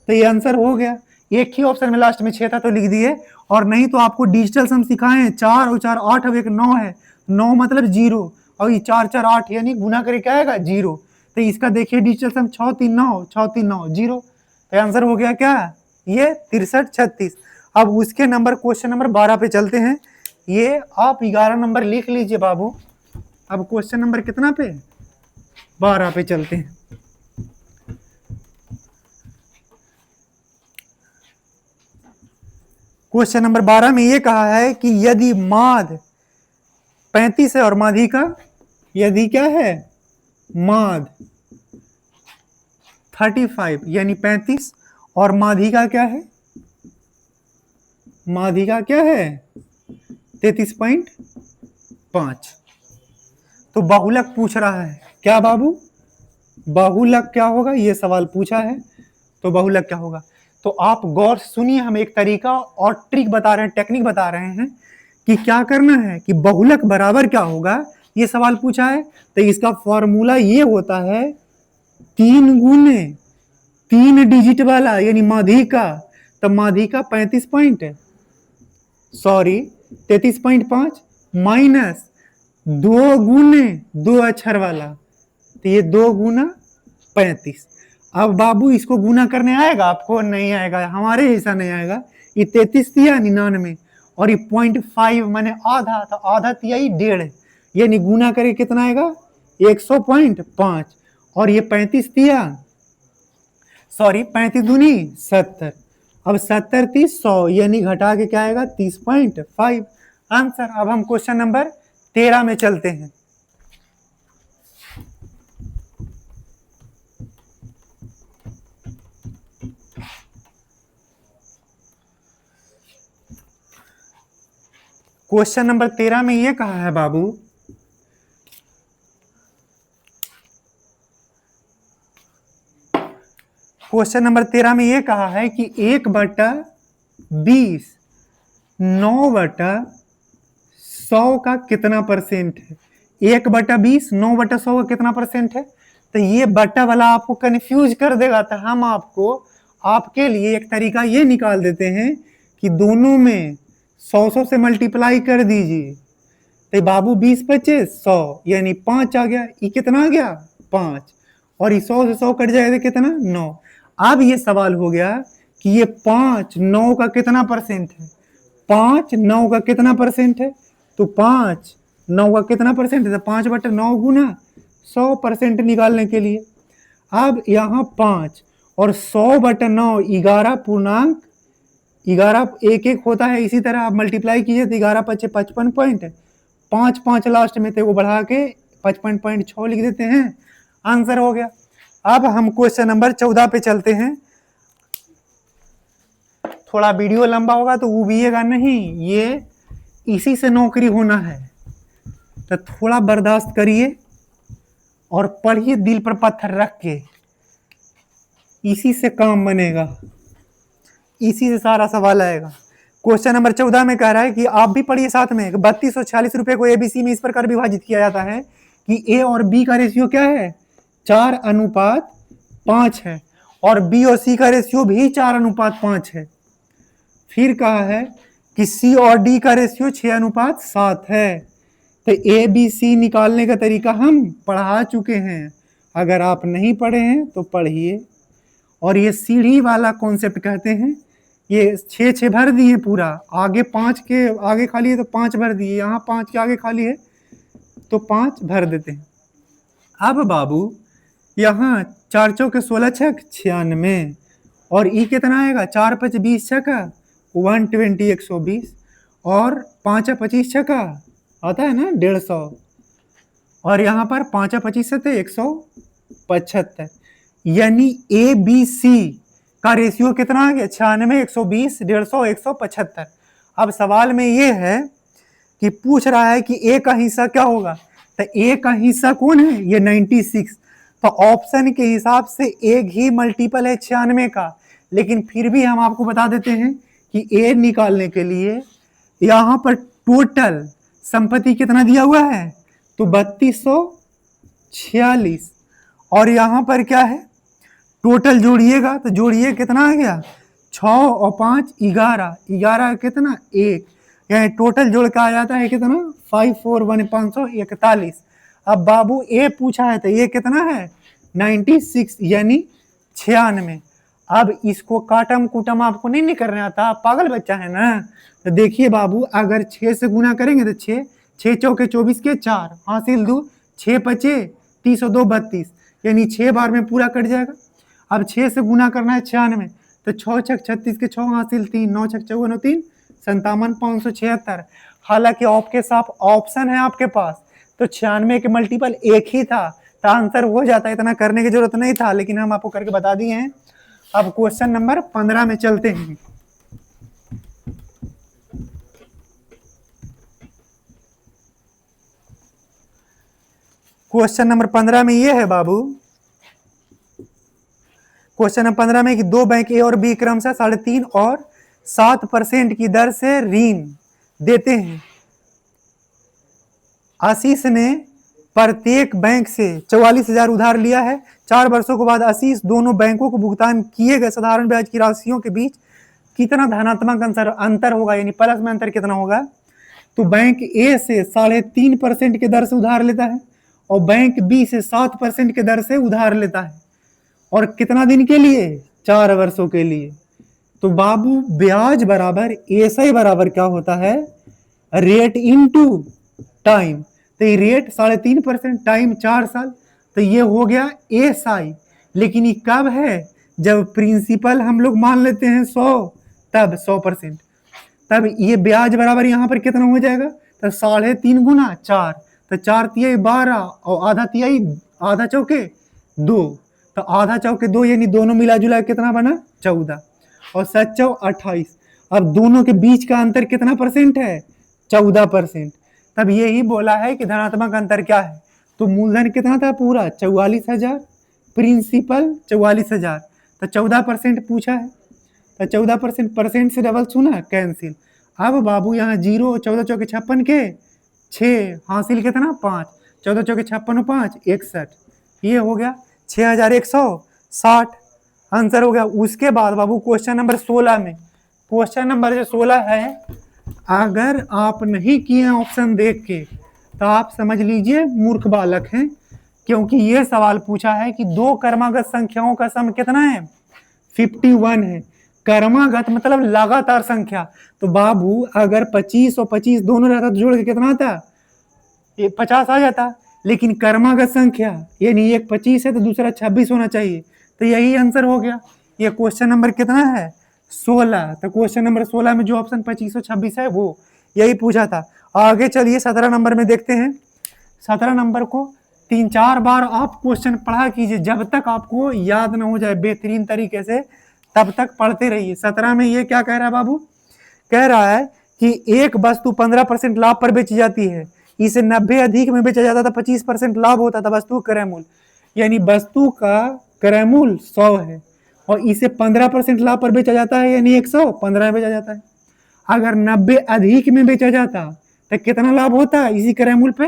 तो ये आंसर हो गया। एक ही ऑप्शन में लास्ट में 6 था तो लिख दिए, और नहीं तो आपको डिजिटल सम सिखाए 4 और 4 8 अब एक 9 है, 9 मतलब 0 और ये 4 4 8 यानी गुना करके क्या आएगा 0, तो इसका देखिए डिजिटल सम 6 3 9 6 3 9 0, तो आंसर हो गया क्या ये 63 36। अब उसके नंबर क्वेश्चन नंबर 12 पे चलते हैं, ये आप 11 नंबर लिख लीजिए बाबू। अब क्वेश्चन नंबर कितना पे 12 पे चलते हैं। क्वेश्चन नंबर 12 में ये कहा है कि यदि माध्य 35 है और माध्यिका यदि क्या है माध्य 35 यानी 35 और माध्यिका क्या है, माध्यिका क्या है 33.5, तो बहुलक पूछ रहा है क्या बाबू, बहुलक क्या होगा ये सवाल पूछा है, तो बहुलक क्या होगा। तो आप गौर सुनिए, हम एक तरीका और ट्रिक बता रहे हैं, टेक्निक बता रहे हैं कि क्या करना है कि बहुलक बराबर क्या होगा, ये सवाल पूछा है तो इसका फॉर्मूला ये होता है 3 गुने 3 डिजिट वाला यानी माध्यिका, तो माध्यिका 33.5 माइनस 2 गुने 2 अक्षर वाला, तो ये 2 गुना 35। अब बाबू इसको गुना करने आएगा आपको, नहीं आएगा, हमारे जैसा नहीं आएगा। ये 33 दिया 99 और ये 0.5 माने आधा, तो आधा तिया 1.5 यानी गुना करे कितना आएगा 100.5 और ये 35 दिया 35 दूनी 70, अब 70 30 100 यानी घटा के क्या आएगा 30.5 आंसर। अब हम क्वेश्चन नंबर 13 में चलते हैं। क्वेश्चन नंबर 13 में यह कहा है बाबू क्वेश्चन नंबर 13 में ये कहा है कि 1/20 9/100 का कितना परसेंट है। 1/20 9/100 का कितना परसेंट है। तो ये बट्टा वाला आपको कंफ्यूज कर देगा, तो हम आपको आपके लिए एक तरीका ये निकाल देते हैं कि दोनों में 100 से मल्टीप्लाई कर दीजिए। तो बाबू 20/25 100 यानी 5 आ गया। ये कितना आ गया 5, और ये 100 से 100 कट जाएगा कितना 9। अब ये सवाल हो गया कि ये 5 9 का कितना परसेंट है। 5 9 का कितना परसेंट है। तो 5 9 का कितना परसेंट है। तो 5/9 गुना 100% निकालने के लिए अब यहाँ 5 और 100/9 11 एक एक होता है। इसी तरह आप मल्टीप्लाई कीजिए तो 11×5 55 पॉइंट, 5 5 लास्ट में थे वो बढ़ा के 55.6 लिख देते हैं। आंसर हो गया। अब हम क्वेश्चन नंबर 14 पे चलते हैं। थोड़ा वीडियो लंबा होगा तो उबिएगा नहीं, ये इसी से नौकरी होना है, तो थोड़ा बर्दाश्त करिए और पढ़िए दिल पर पत्थर रख के। इसी से काम बनेगा, इसी से सारा सवाल आएगा। क्वेश्चन नंबर 14 में कह रहा है कि आप भी पढ़िए साथ में। 3246 रुपए को एबीसी में इस प्रकार विभाजित किया जाता है कि ए और बी का रेशियो क्या है 4:5 है, और बी और सी का रेशियो भी 4:5 है। फिर कहा है कि सी और डी का रेशियो 6:7 है। तो ए बी सी निकालने का तरीका हम पढ़ा चुके हैं, अगर आप नहीं पढ़े हैं तो पढ़िए। और ये सीढ़ी वाला कॉन्सेप्ट कहते हैं। ये 6 भर दिए पूरा, आगे 5 के आगे खाली है तो 5 भर दिए, यहाँ 5 के आगे खाली है तो 5 भर देते हैं। अब बाबू यहाँ 4 चौके 16 छक 96, और ई कितना आएगा 4×5 20 छका 120 120, और 5×25 छका आता है ना 150, और यहाँ पर 5×25 से 175, यानी ए बी सी का रेशियो कितना आ गया 96 120 150 175। अब सवाल में ये है कि पूछ रहा है कि ए का हिस्सा क्या होगा। तो ए का हिस्सा कौन है ये 96। तो ऑप्शन के हिसाब से एक ही मल्टीपल है 96 का, लेकिन फिर भी हम आपको बता देते हैं कि ए निकालने के लिए यहाँ पर टोटल संपत्ति कितना दिया हुआ है तो 3246, और यहाँ पर क्या है टोटल जोड़िएगा तो जोड़िए कितना आ गया 6 और 5 11, 11 कितना 1, यानी टोटल जोड़ के आ जाता है कितना 541 541। अब बाबू ए पूछा है तो ये कितना है 96 यानी 96। अब इसको काटम कुटम आपको नहीं करना आता, आप पागल बच्चा है ना। तो देखिए बाबू अगर 6 से गुना करेंगे तो 6 6 चौके 24 के 4 हासिल 2 6 5 30 और 2 32, यानी 6 बार में पूरा कट जाएगा। अब 6 से गुना करना है 96, तो 6 छक 36 के 6 हासिल 3 9 छक 54 3 57 576। हालांकि आपके साथ ऑप्शन है आपके पास, तो 96 के मल्टीपल एक ही था तो आंसर हो जाता, इतना करने की जरूरत नहीं था, लेकिन हम आपको करके बता दिए हैं। अब क्वेश्चन नंबर 15 में चलते हैं। क्वेश्चन नंबर 15 में ये है बाबू, क्वेश्चन नंबर 15 में कि दो बैंक ए और बी क्रमशः 3.5 और 7% की दर से ऋण देते हैं। आशीष ने प्रत्येक बैंक से 44,000 उधार लिया है। 4 वर्षों के बाद आशीष दोनों बैंकों को भुगतान किए गए साधारण ब्याज की राशियों के बीच कितना धनात्मक अंतर होगा, यानी प्लस में अंतर कितना होगा। तो बैंक ए से 3.5% के दर से उधार लेता है और बैंक बी से 7% के दर से उधार लेता है, और कितना दिन के लिए 4 वर्षों के लिए। तो बाबू ब्याज बराबर एसआई बराबर क्या होता है रेट इनटू टाइम। तो ये रेट 3.5% टाइम 4 साल, तो ये हो गया एसआई। लेकिन ये कब है जब प्रिंसिपल हम लोग मान लेते हैं 100, तब 100%, तब ये ब्याज बराबर यहाँ पर कितना हो जाएगा तो 3.5 गुना 4, तो 4 तिहाई 12 और आधा तिहाई आधा चौके 2, तो आधा चौके 2 यानी दोनों मिला जुला कितना बना 14 और 7 चौ 28। अब दोनों के बीच का अंतर कितना परसेंट है 14%। तब यही बोला है कि धनात्मक अंतर क्या है। तो मूलधन कितना था पूरा 44,000, प्रिंसिपल 44,000, तो 14% पूछा है, तो 14% से डबल सुना कैंसिल। अब बाबू यहाँ 0, 14 चौके 56 के 6 हासिल कितना 5, 14 चौके 56 और 5 61, ये हो गया 6160 आंसर हो गया। उसके बाद बाबू क्वेश्चन नंबर 16 में, क्वेश्चन नंबर जो 16 है, अगर आप नहीं किए ऑप्शन देख के तो आप समझ लीजिए मूर्ख बालक हैं, क्योंकि ये सवाल पूछा है कि दो क्रमागत संख्याओं का सम कितना है 51 है। क्रमागत मतलब लगातार संख्या, तो बाबू अगर 25 और 25 दोनों रहता तो जोड़ के कितना आता, ये 50 आ जाता। लेकिन क्रमागत संख्या यानी एक 25 है तो दूसरा 26 होना चाहिए, तो यही आंसर हो गया। ये क्वेश्चन नंबर कितना है 16। तो क्वेश्चन नंबर 16 में जो ऑप्शन 25 और 26 है वो यही पूछा था। आगे चलिए 17 नंबर में देखते हैं। 17 नंबर को 3-4 बार आप क्वेश्चन पढ़ा कीजिए, जब तक आपको याद ना हो जाए बेहतरीन तरीके से तब तक पढ़ते रहिए। 17 में ये क्या कह रहा है बाबू, कह रहा है कि एक वस्तु 15% लाभ पर बेची जाती है, इसे 90 अधिक में बेचा जाता था 25% लाभ होता था वस्तु का क्रय मूल्य, यानी वस्तु का क्रय मूल्य 100 है और इसे 15% लाभ पर बेचा जाता है, यानी 115 में बेचा जाता है। अगर 90 अधिक में बेचा जाता तो कितना लाभ होता इसी क्रय मूल्य पे,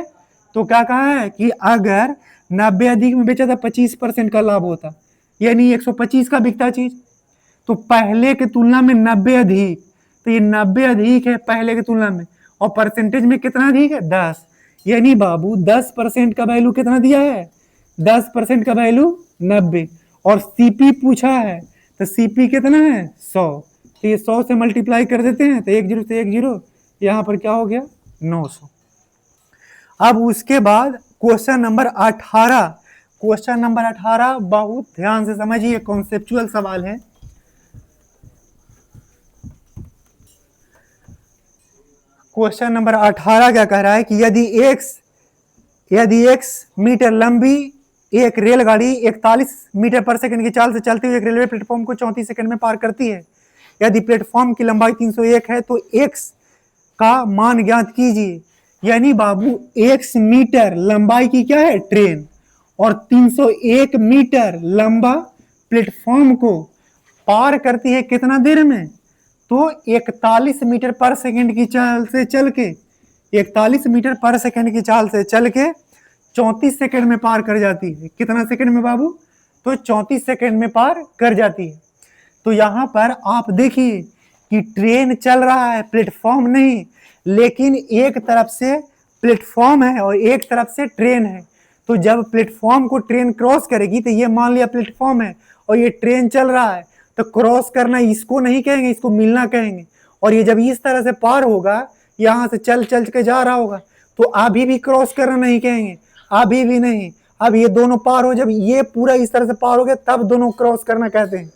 तो क्या कहा है कि अगर 90 अधिक में बेचा था 25% का लाभ होता, यानी 125 का बिकता चीज। तो पहले की तुलना में 90 अधिक, तो ये 90 अधिक है पहले की तुलना में, और परसेंटेज में कितना अधिक है 10, यानी बाबू 10% का वैल्यू कितना दिया है 10% का वैल्यू 90, और सीपी पूछा है तो सीपी कितना है 100, तो ये 100 से मल्टीप्लाई कर देते हैं तो 10 से 10, यहाँ पर क्या हो गया 900। अब उसके बाद क्वेश्चन नंबर 18, क्वेश्चन नंबर 18 बहुत ध्यान से समझिए, कॉन्सेप्चुअल सवाल है। क्वेश्चन नंबर 18 क्या कह रहा है कि यदि x मीटर लंबी एक रेलगाड़ी 41 मीटर पर सेकंड की चाल से चलते हुए एक रेलवे प्लेटफॉर्म को 34 सेकंड में पार करती है, यदि प्लेटफॉर्म की लंबाई 301 है तो x का मान ज्ञात कीजिए। यानी बाबू x मीटर लंबाई की क्या है ट्रेन और 301 मीटर लंबा प्लेटफॉर्म को पार करती है कितना देर में, तो 41 मीटर पर सेकंड की चाल से चल के 41 मीटर पर सेकंड की चाल से चल के 34 सेकंड में पार कर जाती है। कितना सेकंड में बाबू, तो 34 सेकंड में पार कर जाती है। तो यहाँ पर आप देखिए कि ट्रेन चल रहा है, प्लेटफॉर्म नहीं, लेकिन एक तरफ से प्लेटफॉर्म है और एक तरफ से ट्रेन है। तो जब प्लेटफॉर्म को ट्रेन क्रॉस करेगी तो ये मान लिया प्लेटफॉर्म है और ये ट्रेन चल रहा है, तो क्रॉस करना इसको नहीं कहेंगे, इसको मिलना कहेंगे। और ये जब इस तरह से पार होगा, यहाँ से चल चल के जा रहा होगा, तो अभी भी क्रॉस करना नहीं कहेंगे, अभी भी नहीं। अब ये दोनों पार हो, जब ये पूरा इस तरह से पार हो गया तब दोनों क्रॉस करना कहते हैं,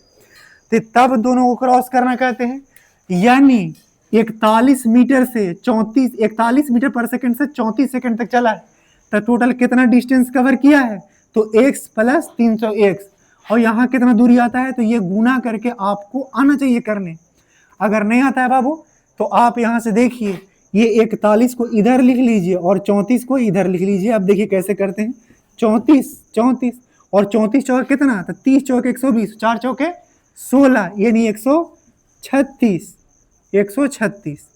तो तब दोनों को क्रॉस करना कहते हैं। यानी 41 मीटर से 41 मीटर पर सेकंड से 34 सेकंड तक चला है, तो टोटल कितना डिस्टेंस कवर किया है, तो x प्लस 300x, और यहाँ कितना दूरी आता है, तो ये गुना करके आपको आना चाहिए करने। अगर नहीं आता है बाबू तो आप यहाँ से देखिए, ये 41 को इधर लिख लीजिए और 34 को इधर लिख लीजिए। अब देखिए कैसे करते हैं, 34 और 34 चौक कितना, तो 30 चौक 120, 4 चौके 16, यानी 136,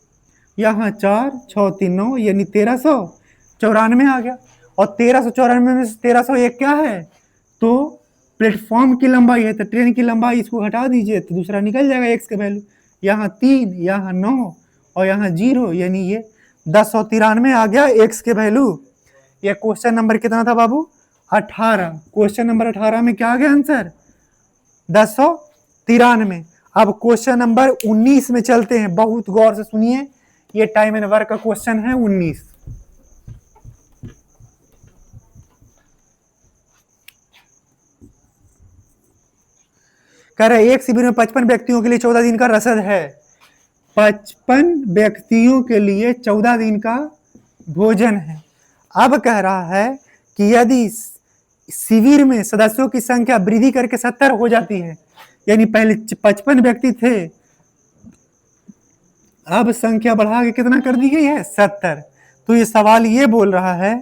यहाँ 4 6 3 9, यानी 1394 आ गया। और 1394 में से 1301 क्या है, तो प्लेटफॉर्म की लंबाई है, तो ट्रेन की लंबाई इसको हटा दीजिए तो दूसरा निकल जाएगा x का वैल्यू, यहाँ 3, यहाँ 9 और यहाँ 0, यानी ये 1093 आ गया x के वैल्यू। ये क्वेश्चन नंबर कितना था बाबू 18। क्वेश्चन नंबर 18 में क्या आ गया आंसर 1093। अब क्वेश्चन नंबर 19 में चलते हैं, बहुत गौर से सुनिए, ये टाइम एंड वर्क का क्वेश्चन है 19। कह रहे एक शिविर में 55 व्यक्तियों के लिए 14 दिन का रसद है, 55 व्यक्तियों के लिए 14 दिन का भोजन है। अब कह रहा है कि यदि शिविर में सदस्यों की संख्या वृद्धि करके 70 हो जाती है, यानी पहले 55 व्यक्ति थे, अब संख्या बढ़ा के कितना कर दी गई है 70। तो ये सवाल ये बोल रहा है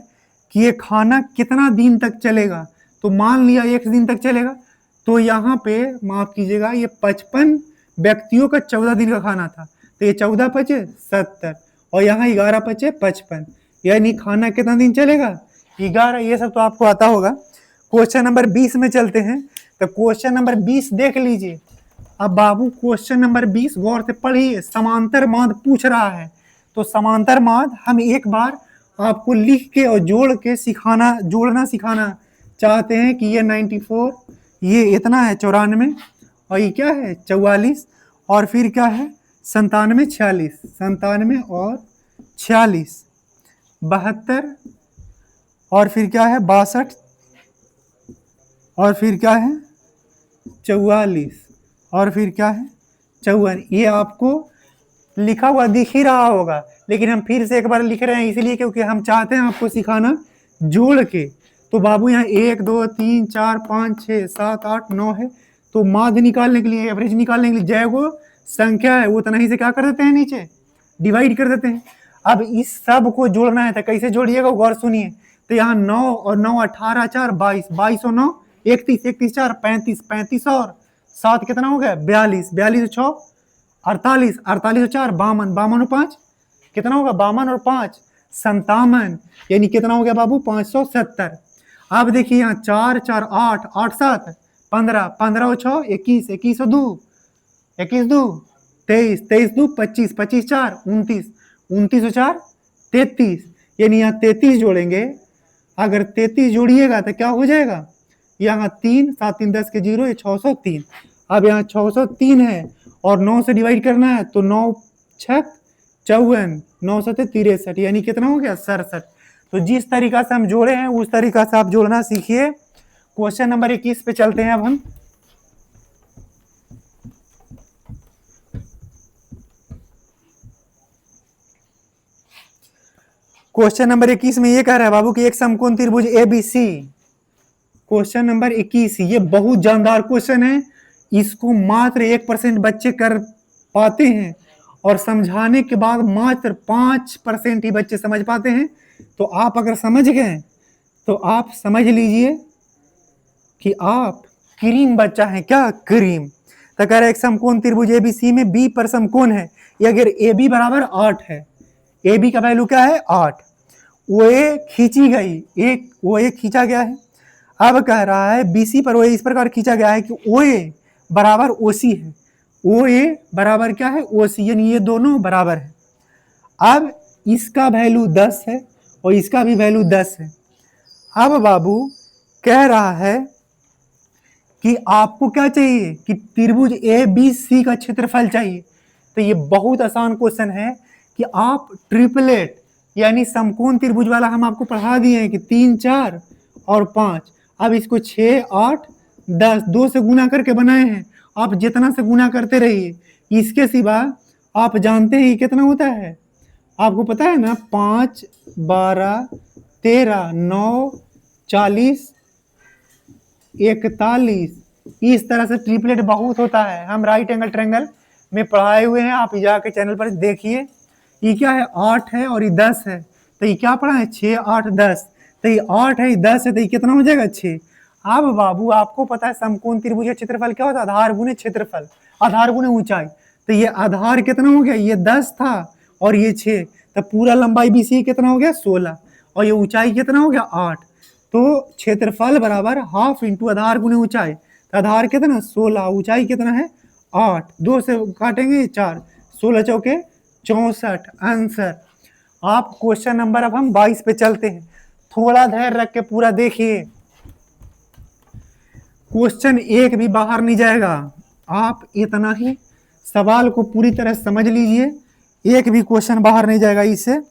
कि ये खाना कितना दिन तक चलेगा, तो मान लिया 1 दिन तक चलेगा, तो यहाँ पे माफ कीजिएगा, ये 55 व्यक्तियों का 14 दिन का खाना था, तो ये 14 पचे 70 और यहाँ 11 पचे 55, यानी खाना कितना दिन चलेगा 11। ये सब तो आपको आता होगा। क्वेश्चन नंबर 20 में चलते हैं। तो क्वेश्चन नंबर 20 देख लीजिए। अब बाबू क्वेश्चन नंबर 20 गौर से पढ़िए, समांतर माद पूछ रहा है। तो समांतर माद हम एक बार आपको लिख के और जोड़ के सिखाना, जोड़ना सिखाना चाहते हैं कि ये 94, ये इतना है 94 और ये क्या है 44 और फिर क्या है 97 46, 97 और 46 72 और फिर क्या है 62 और फिर क्या है 44 और फिर क्या है 54। ये आपको लिखा हुआ दिख ही रहा होगा, लेकिन हम फिर से एक बार लिख रहे हैं इसलिए क्योंकि हम चाहते हैं आपको सिखाना जोड़ के। तो बाबू यहाँ 1 2 3 4 5 6 7 8 9 है। तो माध्य निकालने के लिए, एवरेज निकालने के लिए जय वो संख्या है वो उतना ही से क्या कर देते हैं, नीचे डिवाइड कर देते हैं। अब इस सब को जोड़ना है तो कैसे जोड़िएगा गौर सुनिए। तो यहाँ 9 और 9 18 4 22, 22 और 9 31, 31 4 35, 35 और 7 कितना हो गया 42, 42 6 48, 48 और 4 52, 52 और 5 कितना होगा 52 और 5 57, यानी कितना हो गया बाबू 570। अब देखिए यहाँ 4 4 8 8 7 15, 15 और 6 21, 21 और 2 21 2 23, 23 2 25, 25 4 29, 29 और 4 33, यानी यहाँ 33 जोड़ेंगे। अगर 33 जोड़िएगा तो क्या हो जाएगा, यहाँ 3 7 3 10 के 0, ये 603। अब यहाँ 603 है और 9 से डिवाइड करना है तो 9 6 54, 9 7 63, यानी कितना हो गया 67। तो जिस तरीका से हम जोड़े हैं उस तरीका से आप जोड़ना सीखिए। क्वेश्चन नंबर 21 पे चलते हैं अब हम। क्वेश्चन नंबर 21 में ये कह रहा है बाबू कि एक समकोण त्रिभुज ABC। क्वेश्चन नंबर 21 ये बहुत जानदार क्वेश्चन है, इसको मात्र 1% बच्चे कर पाते हैं और समझाने के बाद मात्र 5% ही बच्चे समझ पाते हैं। तो आप अगर समझ गए तो आप समझ लीजिए कि आप क्रीम बच्चा है, क्या क्रीम। तो कह रहा है एक समकोण त्रिभुज ABC में B पर समकोण है, ये अगर AB बराबर 8 है, AB का वैल्यू क्या है 8, OA खींची गई, एक OA खींचा गया है। अब कह रहा है BC पर OA इस प्रकार खींचा गया है कि OA बराबर OC है, OA बराबर क्या है OC, यानी ये दोनों बराबर है। अब इसका वैल्यू 10 है और इसका भी वैल्यू 10 है। अब बाबू कह रहा है कि आपको क्या चाहिए कि त्रिभुज ABC का क्षेत्रफल चाहिए। तो ये बहुत आसान क्वेश्चन है कि आप ट्रिपलेट यानी समकोण त्रिभुज वाला हम आपको पढ़ा दिए हैं कि 3 4 और 5। अब इसको 6 8 10 2 से गुना करके बनाए हैं, आप जितना से गुना करते रहिए। इसके सिवा आप जानते हैं कितना होता है, आपको पता है ना 5 12 13 9 40 41, इस तरह से ट्रिपलेट बहुत होता है। हम राइट एंगल ट्रायंगल में पढ़ाए हुए हैं, आप जाके चैनल पर देखिए। ये क्या है 8 है और ये 10 है, तो ये क्या पढ़ा है 6 8 10, तो ये 8 है ये 10 है, तो ये कितना हो जाएगा 6। अब बाबू आपको पता है समकोण त्रिभुज का क्षेत्रफल क्या होता है, आधार गुने क्षेत्रफल, आधार गुने ऊंचाई। तो ये आधार कितना हो गया, ये 10 था और ये 6, तो पूरा लंबाई BC कितना हो गया 16 और ये ऊंचाई कितना हो गया 8। तो क्षेत्रफल बराबर हाफ इंटू आधार गुने ऊंचाई। तो आधार कितना 16, ऊंचाई कितना है 8, 2 से काटेंगे 4, 16 चौके 64 आंसर। आप क्वेश्चन नंबर अब हम 22 पे चलते हैं, थोड़ा धैर्य रख के पूरा देखिए। क्वेश्चन एक भी बाहर नहीं जाएगा, आप इतना ही सवाल को पूरी तरह समझ लीजिए, एक भी क्वेश्चन बाहर नहीं जाएगा इससे।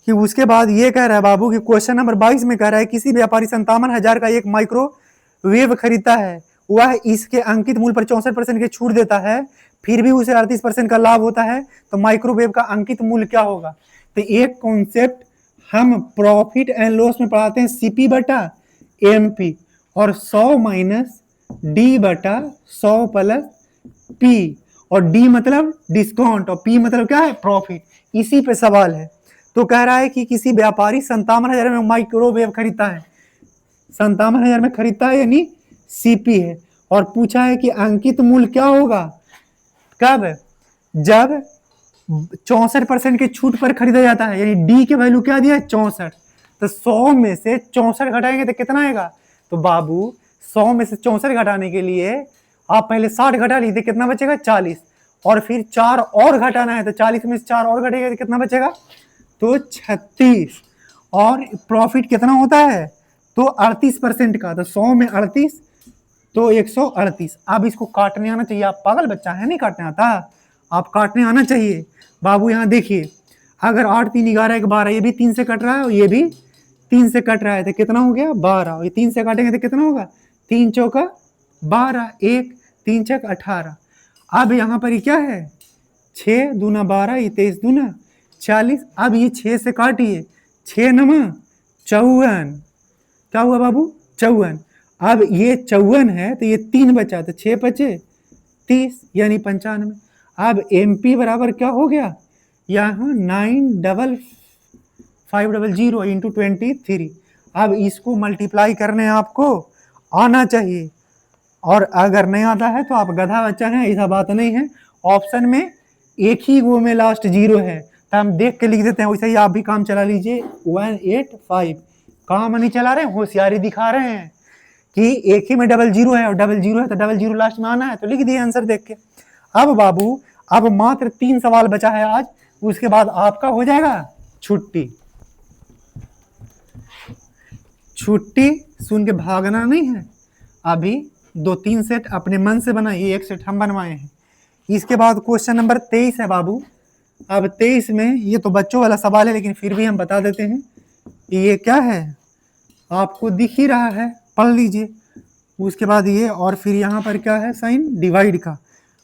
कि उसके बाद ये कह रहा है बाबू कि क्वेश्चन नंबर 22 में कह रहा है किसी व्यापारी 57,000 का एक माइक्रोवेव खरीदता है, वह इसके अंकित मूल्य पर 64% की छूट देता है, फिर भी उसे 38% का लाभ होता है, तो माइक्रोवेव का अंकित मूल्य क्या होगा। तो एक कॉन्सेप्ट हम प्रॉफिट एंड लॉस में पढ़ाते हैं CP बटा MP और 100 माइनस D बटा 100 प्लस P, और D मतलब डिस्काउंट और P मतलब क्या है प्रॉफिट, इसी पे सवाल है। तो कह रहा है कि किसी व्यापारी 57,000 में माइक्रोवेव खरीदता है, 57,000 में खरीदता है यानी सीपी है। और पूछा है कि अंकित मूल्य क्या होगा, कब, जब 64% की छूट पर खरीदा जाता है, यानी डी के वैल्यू क्या दिया है 64। तो 100 में से 64 घटाएंगे तो कितना आएगा, तो बाबू 100 में से 64 घटाने के लिए आप पहले 60 घटा लीजिए, कितना बचेगा 40, और फिर 4 और घटाना है, तो 40 में से 4 और घटेगा तो कितना बचेगा, तो 36। और प्रॉफिट कितना होता है, तो 38% का, तो 100 में 38 तो 138। अब इसको काटने आना चाहिए, आप पागल बच्चा है, नहीं काटने आता, आप काटने आना चाहिए। बाबू यहाँ देखिए, अगर 8 3 11 1 12, ये भी 3 से कट रहा है और ये भी 3 से कट रहा है, तो कितना हो गया 12, ये 3 से काटेंगे तो कितना होगा, 3 चौका 12, 1 3 छक 18। अब यहाँ पर ये क्या है, 6 दूना 12, ये 23 दूना 40। अब ये 6 से काटिए, 6 नमा 54, क्या हुआ बाबू 54। अब ये 54 है तो ये 3 बचा, तो 6 बचे 30, यानी 95। अब MP बराबर क्या हो गया, यहाँ 95500 इंटू 23। अब इसको मल्टीप्लाई करने आपको आना चाहिए, और अगर नहीं आता है तो आप गधा बच्चा है, ऐसा बात नहीं है। ऑप्शन में एक ही वो में लास्ट 0 है, तो हम देख के लिख देते हैं, वैसे ही आप भी काम चला लीजिए। 185 काम नहीं चला रहे, होशियारी दिखा रहे हैं कि एक ही में डबल 0 है, और डबल 0 है तो डबल 0 लास्ट में आना है, तो लिख दिए आंसर देख के। अब बाबू अब मात्र 3 सवाल बचा है आज, उसके बाद आपका हो जाएगा छुट्टी। छुट्टी सुन के भागना नहीं है, अभी 2-3 सेट अपने मन से बनाइए, एक सेट हम बनवाए हैं। इसके बाद क्वेश्चन नंबर 23 है बाबू। अब 23 में ये तो बच्चों वाला सवाल है, लेकिन फिर भी हम बता देते हैं कि ये क्या है, आपको दिख ही रहा है, पढ़ लीजिए। उसके बाद ये, और फिर यहाँ पर क्या है, साइन डिवाइड का।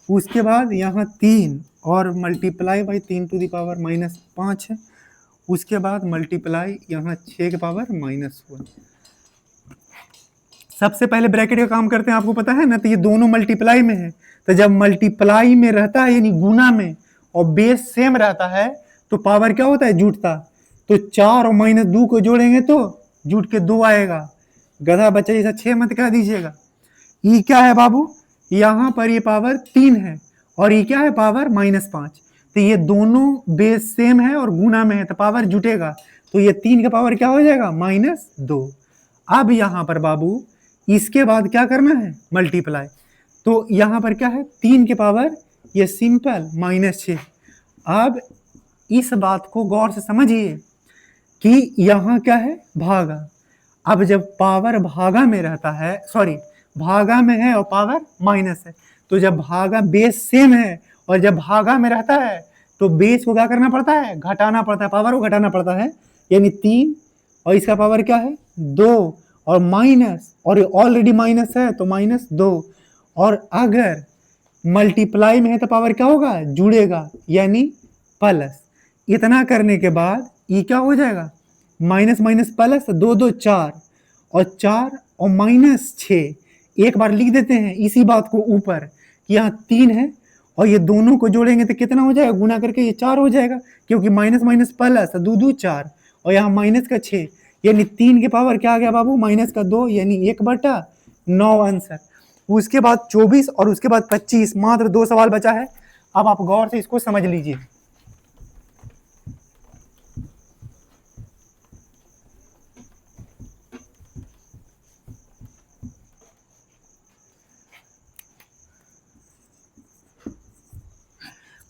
उसके बाद यहाँ 3 और multiply by 3 to the power -5 है। उसके बाद मल्टीप्लाई यहाँ 6 के पावर -1। सबसे पहले ब्रैकेट का काम करते हैं, आपको पता है ना, तो ये दोनों मल्टीप्लाई में है, तो जब मल्टीप्लाई में रहता है यानी गुना में, और बेस सेम रहता है, तो पावर क्या होता है, जुटता। तो 4 और -2 को जोड़ेंगे तो जुट के 2 आएगा। गधा बच्चा जैसा 6 मत कह दीजिएगा। ये क्या है बाबू, यहाँ पर ये पावर 3 है, और ये क्या है पावर -5। तो ये दोनों बेस सेम है और गुना में है, तो पावर जुटेगा, तो ये 3 का पावर क्या हो जाएगा -2। अब यहाँ पर बाबू इसके बाद क्या करना है, मल्टीप्लाई। तो यहाँ पर क्या है 3 के पावर, ये सिंपल -6। अब इस बात को गौर से समझिए कि यहाँ क्या है भागा। अब जब पावर भागा में रहता है, सॉरी भागा में है और पावर माइनस है, तो जब भागा बेस सेम है और जब भागा में रहता है तो बेस को क्या करना पड़ता है, घटाना पड़ता है, पावर को घटाना पड़ता है। यानी 3 और इसका पावर क्या है 2 और माइनस, और ये ऑलरेडी माइनस है तो -2। और अगर मल्टीप्लाई में है तो पावर क्या होगा, जुड़ेगा, यानी प्लस। इतना करने के बाद ये क्या हो जाएगा, माइनस माइनस प्लस, 2 2 4 और 4 और -6। एक बार लिख देते हैं इसी बात को ऊपर कि यहाँ 3 है और ये दोनों को जोड़ेंगे तो कितना हो जाएगा, गुना करके ये 4 हो जाएगा, क्योंकि माइनस माइनस प्लस, 2 2 4 और यहाँ माइनस का 6, यानी 3 के पावर क्या आ गया बाबू, -2, यानी 1/9 आंसर। उसके बाद 24 और उसके बाद 25, मात्र 2 सवाल बचा है। अब आप गौर से इसको समझ लीजिए।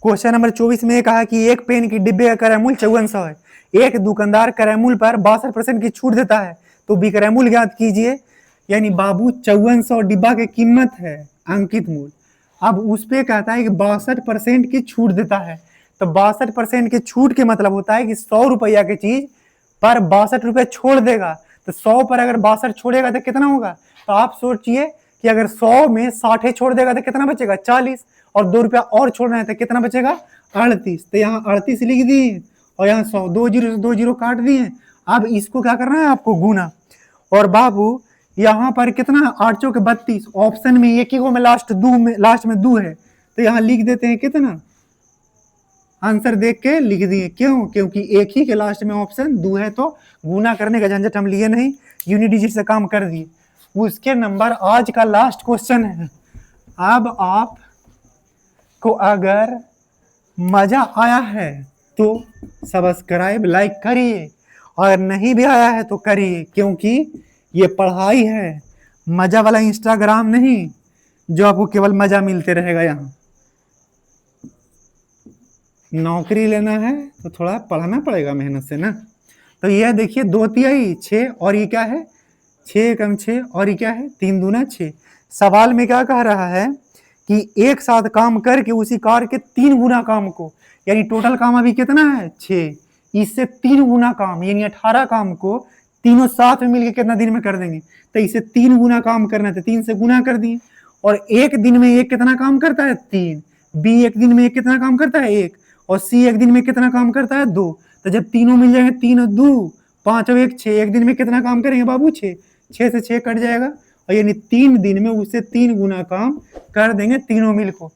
क्वेश्चन नंबर 24 में कहा कि एक पेन की डिब्बे का क्रय मूल्य 5400 है, एक दुकानदार क्रय मूल्य पर 62% की छूट देता है, तो विक्रय मूल्य ज्ञात कीजिए। यानी बाबू 5400 डिब्बा की कीमत है, अंकित मूल्य। अब उस पे कहता है कि 62% की छूट देता है, तो 62% की छूट के मतलब होता है कि 100 रुपया की चीज पर 62 रुपये छोड़ देगा, तो 100 पर अगर 62 छोड़ेगा तो कितना होगा। तो आप सोचिए कि अगर 100 में 60 छोड़ देगा तो कितना बचेगा 40, और 2 रुपया और छोड़ना है तो कितना बचेगा 38। तो यहाँ 38 लिख दिए और यहाँ 100, 2 जीरो से 2 जीरो काट दिए। अब इसको क्या करना है आपको, गुना। और बाबू यहाँ पर कितना 8 चौक 32, ऑप्शन में एक ही को में लास्ट में 2 है, तो यहाँ लिख देते हैं कितना, आंसर देख के लिख दिए। क्यों, क्योंकि एक ही के लास्ट में ऑप्शन 2 है, तो गुना करने का झंझट हम लिए नहीं, यूनिट डिजिट से काम कर दिए। उसके नंबर आज का लास्ट क्वेश्चन है। अब आप को अगर मजा आया है तो सब्सक्राइब लाइक करिए, और नहीं भी आया है तो करिए, क्योंकि ये पढ़ाई है, मजा वाला इंस्टाग्राम नहीं जो आपको केवल मजा मिलते रहेगा। यहाँ नौकरी लेना है तो थोड़ा पढ़ना पड़ेगा मेहनत से ना। तो यह देखिए 2 तिहाई 6, और ये क्या है 6 कम 6, और ये क्या है 3 दूना 6। सवाल में क्या कह रहा है कि एक साथ काम करके उसी कार के 3 गुना काम को, यानी टोटल काम अभी कितना है 6, इससे 3 गुना काम यानी 18 काम को तीनों साथ में मिलकर कितना दिन में कर देंगे। तो इसे 3 गुना काम करना था, 3 से गुना कर दिए। और एक दिन में एक कितना काम करता है 3, बी एक दिन में एक कितना काम करता है 1, और सी एक दिन में कितना काम करता है 2। तो जब तीनों मिल जाएंगे 3 और 2 5 और 1 6, एक दिन में कितना काम करेंगे बाबू 6, 6 से 6 कट जाएगा, और यानी 3 दिन में उससे 3 गुना काम कर देंगे तीनों मिल को।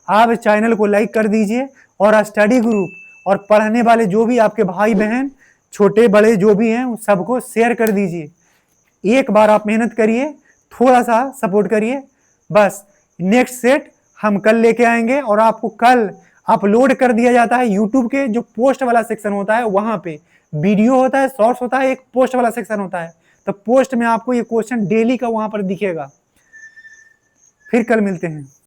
आप चैनल को लाइक कर दीजिए, और स्टडी ग्रुप और पढ़ने वाले जो भी आपके भाई बहन छोटे बड़े जो भी हैं उन सबको शेयर कर दीजिए। एक बार आप मेहनत करिए, थोड़ा सा सपोर्ट करिए, बस नेक्स्ट सेट हम कल लेके आएंगे। और आपको कल अपलोड कर दिया जाता है यूट्यूब के जो पोस्ट वाला सेक्शन होता है, वहां पे वीडियो होता है, शॉर्ट्स होता है, एक पोस्ट वाला सेक्शन होता है। तो पोस्ट में आपको ये क्वेश्चन डेली का वहां पर दिखेगा। फिर कल मिलते हैं।